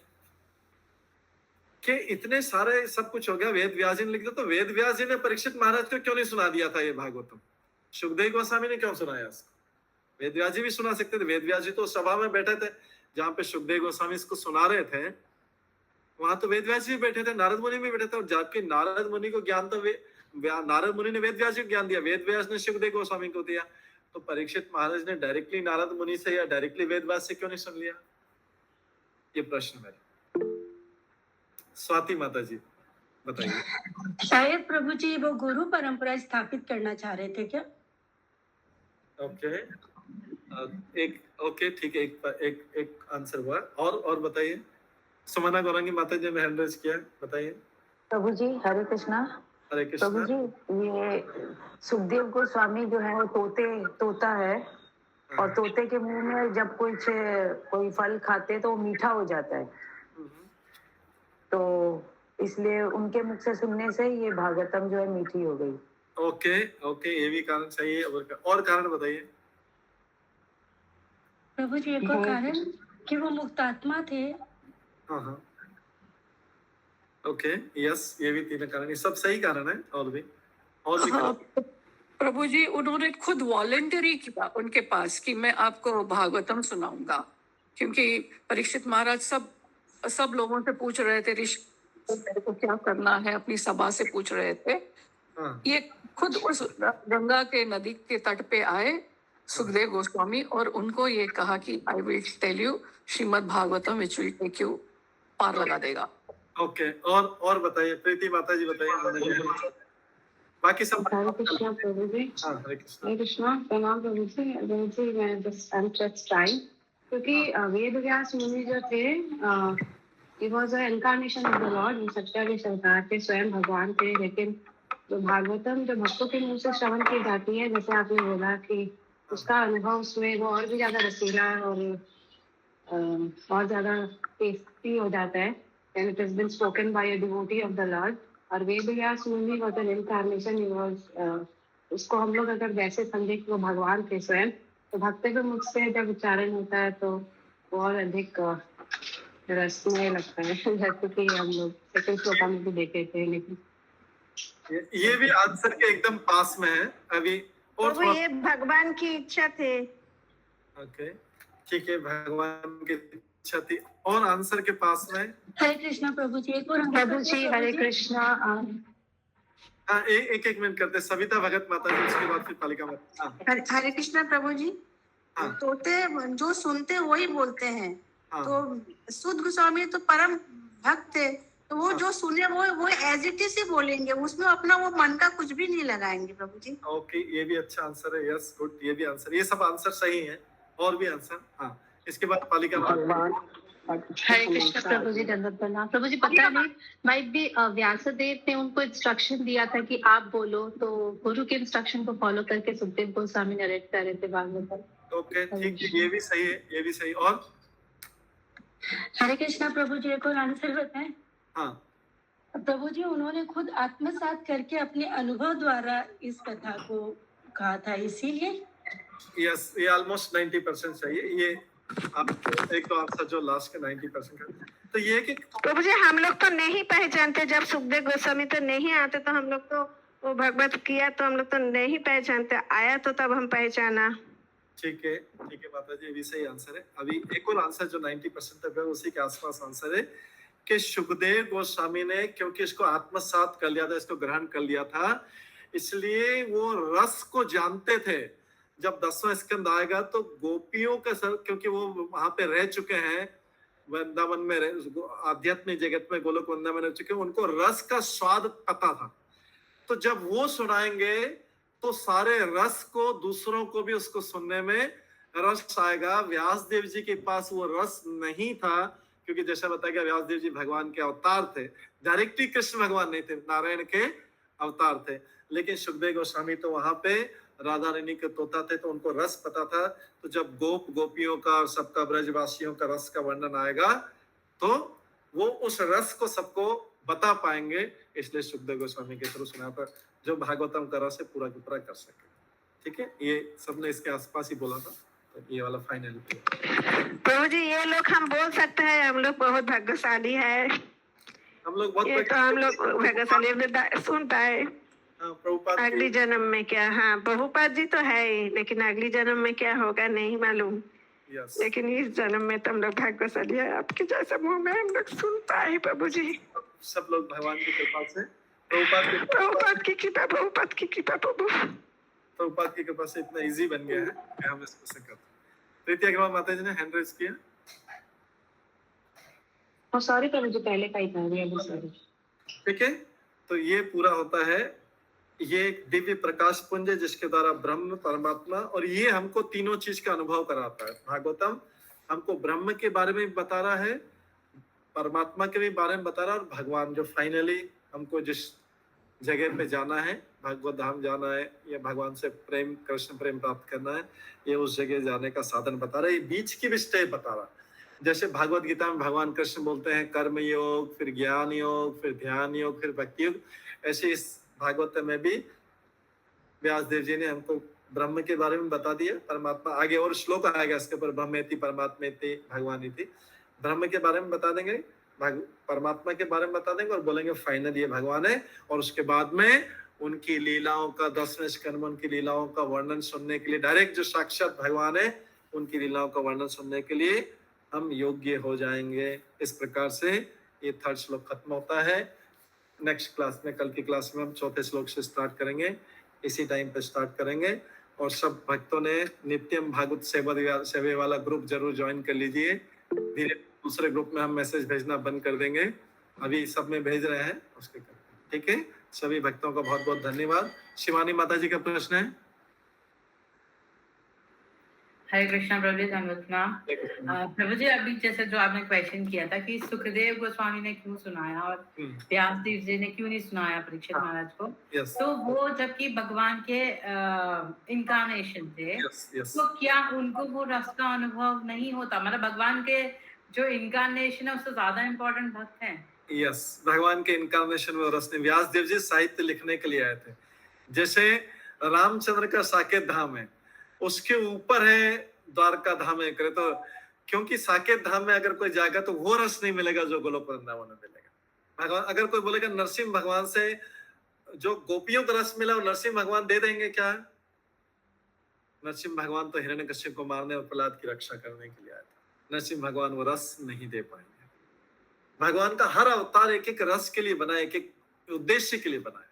कि इतने सारे सब कुछ हो गया, वेद व्यास जी ने लिख दिया, तो वेद व्यास जी ने परीक्षित महाराज को क्यों नहीं सुना दिया था ये भागवतम? सुखदेव गोस्वामी ने क्यों सुनाया इसको? वेद व्यास जी भी सुना सकते थे। वेद व्यास जी तो सभा में बैठे थे जहाँ पे सुखदेव गोस्वामी इसको सुना रहे थे, वहां तो वेद व्यास जी भी बैठे थे, नारद मुनि भी बैठे थे। और जबकि नारद मुनि को ज्ञान तो नारद मुनि ने वेद व्यास जी को ज्ञान दिया, वेद व्यास ने सुखदेव गोस्वामी को दिया। तो परीक्षित महाराज ने डायरेक्टली नारद मुनि से या डायरेक्टली वेद व्यास से क्यों नहीं सुन लिया? ये प्रश्न मेरा। स्वाति माता जी बताइए। शायद प्रभु जी वो गुरु परंपरा स्थापित करना चाह रहे थे क्या? ओके, ओके ठीक है, एक आंसर हुआ। और बताइए। सुमना गौरंगी माता जी ने हैंड रेज किया, बताइए। प्रभु जी हरे कृष्णा। हरे कृष्णा। प्रभु जी ये सुखदेव गोस्वामी जो है वो तोता है, और तोते के मुंह में जब कोई फल खाते तो वो मीठा हो जाता है, तो इसलिए उनके मुख से सुनने से ये भागवतम जो है मीठी हो गई। ओके, ये भी कारण सही है। और कारण बताइए। प्रभु जी एक और कारण कि वो मुक्तात्मा थे। हाँ, ओके, यस, ये भी 3 कारण, ये सब सही कारण है। और भी प्रभु जी उन्होंने खुद वॉलंटरी किया उनके पास कि मैं आपको भागवतम सुनाऊंगा, क्योंकि परीक्षित महाराज सब लोगों से पूछ रहे थे, ऋषि मेरे को क्या करना है, अपनी सभा से पूछ रहे थे। ये खुद उस गंगा के नदी के तट पे आए सुखदेव गोस्वामी और उनको ये कहा कि I will tell you Shrimad Bhagavatam which will take you पार लगा देगा। ओके, और बताइए प्रीति माता जी, बताइए। बाकी सब हरे कृष्णा प्रभु जी। हरे कृष्णा। हरे कृष्णा, प्रणाम प्रभु जी। मैं जस्ट टाइम, क्योंकि वेद व्यास मुनि जो थे he was a incarnation of the Lord, वो सच्चा के अवतार थे, स्वयं भगवान थे। लेकिन जो भागवतम जो भक्तों के मुंह से श्रवण की जाती है, जैसे आपने बोला कि उसका अनुभव उसमें वो और भी ज्यादा रसीला और बहुत ज्यादा टेस्टी हो जाता है। And it has been spoken by a devotee of the lord. और वे व्यास मुनि was an incarnation, he was, उसको हम लोग अगर वैसे समझे कि वो भगवान थे स्वयं, तो भक्त के मुख से जब उच्चारण होता है तो वो और अधिक रसमय लगता है। जैसे कि हम लोग सेकंड श्लोका में भी देखे थे। लेकिन ये भी आंसर के एकदम पास में है अभी। और प्रभु ये भगवान की इच्छा थे। ओके ठीक है, भगवान की इच्छा थी और आंसर के पास में। हरे कृष्णा प्रभु जी, एक और प्रभु जी हरे कृष्णा। हाँ, एक मिनट करते, सविता भगत माता जी, उसके बाद फिर पालिका माता। हाँ, हरे कृष्णा प्रभु जी। हाँ। तोते जो सुनते वही बोलते हैं। हाँ। तो सुध गोस्वामी तो परम भक्त थे, तो वो जो सुने वो एज इट इज ही बोलेंगे, उसमें अपना वो मन का कुछ भी नहीं लगाएंगे प्रभु जी। ओके, ये भी अच्छा आंसर है। यस गुड, ये भी आंसर, ये सब आंसर सही है। और भी आंसर। हाँ, इसके बाद पालिका माता। हरे कृष्ण प्रभु जी, दंडवत प्रणाम प्रभु जी। पता नहीं माइट भी व्यासदेव ने उनको इंस्ट्रक्शन दिया था कि आप बोलो, तो गुरु के इंस्ट्रक्शन को फॉलो करके सुखदेव गोस्वामी नरेट कर रहे थे भागवत। ओके ठीक है, ये भी सही है, ये भी सही। और हरे कृष्णा प्रभु जी, एक और आंसर बताएं। हाँ प्रभु जी, उन्होंने खुद आत्मसात करके अपने अनुभव द्वारा इस कथा को कहा था, इसीलिए। यस, ये ऑलमोस्ट 90% चाहिए। ये आप एक तो आंसर जो लास्ट के 90% का, तो ये कि प्रभु जी हम लोग तो नहीं पहचानते, जब सुखदेव गोस्वामी तो नहीं आते, तो हम लोग तो वो भगवत किया तो हम लोग तो नहीं पहचानते, आया तो तब हम पहचाना। ठीक है माता जी, ये भी सही आंसर है। अभी एक और आंसर जो 90% तक है, उसी के आसपास आंसर है कि सुखदेव गोस्वामी ने क्योंकि इसको आत्मसात कर लिया था, इसको ग्रहण कर लिया था, इसलिए वो रस को जानते थे। जब 10वां स्कंद आएगा तो गोपियों का सर, क्योंकि वो वहां पे रह चुके हैं वृंदावन में, आध्यात्मिक जगत में गोलोक वृंदावन में रह चुके हैं, उनको रस का स्वाद पता था। तो जब वो सुनाएंगे तो सारे रस को, दूसरों को भी उसको सुनने में रस आएगा। व्यासदेव जी के पास वो रस नहीं था, क्योंकि जैसा बताया गया व्यासदेव जी भगवान के अवतार थे, डायरेक्टली कृष्ण भगवान नहीं थे, नारायण के अवतार थे। लेकिन सुखदेव गोस्वामी तो वहां पे राधा रानी के तोता थे, तो उनको रस पता था। तो जब गोपियों का और सबका ब्रजवासियों का रस का वर्णन आएगा तो वो उस रस को सबको बता पाएंगे, इसलिए सुखदेव गोस्वामी के थ्रू सुना था, जो भागवतम का रस है पूरा की पूरा कर सके। ठीक है, ये सबने इसके आसपास ही बोला था, तो ये वाला फाइनल। प्रभु जी ये लोग हम बोल सकते हैं, हम लोग बहुत भाग्यशाली है, हम लोग बहुत हम लोग भाग्यशाली सुन पाए। अगली जन्म में क्या, हाँ प्रभुपाद जी तो है ही, लेकिन अगली जन्म में क्या होगा नहीं मालूम। लेकिन इस जन्म में तो हम लोग भाग्यशाली है, आपके जैसे मुंह में हम लोग सुन पाए प्रभु जी। सब लोग भगवान की कृपा से, प्रभुपाद की कृपा, प्रभुपाद की कृपा, प्रभुपाद की कृपा से इतना इजी बन गया है कि हम इसको से करते हैं। प्रीति अग्रवाल माता जी ने हैंड रेज किया। सॉरी प्रभु जी, पहले का ही था। ठीक है, तो ये पूरा होता है, ये एक दिव्य प्रकाश पुंज है जिसके द्वारा ब्रह्म, परमात्मा, और ये हमको तीनों चीज का अनुभव कराता है। भागवतम हमको ब्रह्म के बारे में बता रहा है, परमात्मा के भी बारे में बता रहा है, और भगवान जो फाइनली हमको जिस जगह पे जाना है, भगवत धाम जाना है, या भगवान से प्रेम, कृष्ण प्रेम प्राप्त करना है, ये उस जगह जाने का साधन बता रहा है। ये बीच की भी स्टेप बता रहा है। जैसे भागवत गीता में भगवान कृष्ण बोलते हैं कर्म योग, फिर ज्ञान योग, फिर ध्यान योग, फिर भक्ति योग, ऐसे इस भागवत में भी व्यासदेव जी ने हमको ब्रह्म के बारे में बता दिया, परमात्मा आगे और श्लोक आएगा इसके ऊपर, ब्रह्मेति परमात्मेति भगवानिति, ब्रह्म के बारे में बता देंगे, परमात्मा के बारे में बता देंगे, और बोलेंगे फाइनल ये भगवान है। और उसके बाद में उनकी लीलाओं का 10वें स्कंद में उनकी लीलाओं का वर्णन सुनने के लिए, डायरेक्ट जो साक्षात भगवान है उनकी लीलाओं का वर्णन सुनने के लिए हम योग्य हो जाएंगे। इस प्रकार से ये 3rd श्लोक खत्म होता है। नेक्स्ट क्लास में, कल की क्लास में हम 4थे श्लोक से स्टार्ट करेंगे, इसी टाइम पे स्टार्ट करेंगे। और सब भक्तों ने नित्यम भागवत सेवा वाला ग्रुप जरूर ज्वाइन कर लीजिए। धीरे दूसरे ग्रुप में हम मैसेज भेजना बंद कर देंगे, अभी सब में भेज रहे हैं उसके। ठीक है, सभी भक्तों का बहुत बहुत धन्यवाद। शिवानी माता जी का प्रश्न है। हरे कृष्णा प्रभु जी, धन्यवाद मैम। प्रभु जी, अभी जैसे जो आपने क्वेश्चन किया था कि सुखदेव गोस्वामी ने क्यों सुनाया और व्यासदेव जी ने क्यों नहीं सुनाया परीक्षित महाराज को, तो वो जबकि भगवान के इनकारनेशन थे, तो क्या उनको वो रस का अनुभव नहीं होता? मतलब भगवान के जो इनकारनेशन है उससे ज्यादा इम्पोर्टेंट भक्त है। यस, भगवान के इनकारनेशन में रस नहीं। व्यासदेव जी साहित्य लिखने के लिए आए थे। जैसे रामचंद्र का साकेत धाम है, उसके ऊपर है द्वारका धाम है करे, तो क्योंकि साकेत धाम में अगर कोई जाएगा तो वो रस नहीं मिलेगा जो गोलोक वृंदावन में मिलेगा। भगवान अगर कोई बोलेगा नरसिंह भगवान से जो गोपियों का रस मिला वो नरसिंह भगवान दे देंगे क्या? नरसिंह भगवान तो हिरण्यकश्यप को मारने और प्रहलाद की रक्षा करने के लिए आए थे। नरसिंह भगवान वो रस नहीं दे पाएंगे। भगवान का हर अवतार एक एक रस के लिए बना, एक एक उद्देश्य के लिए बना है।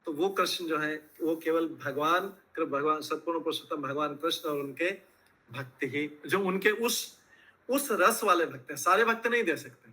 तो वो कृष्ण जो है वो केवल भगवान सतपूर्ण पुरुषोत्तम भगवान कृष्ण और उनके भक्त ही, जो उनके उस रस वाले भक्त हैं। सारे भक्त नहीं दे सकते।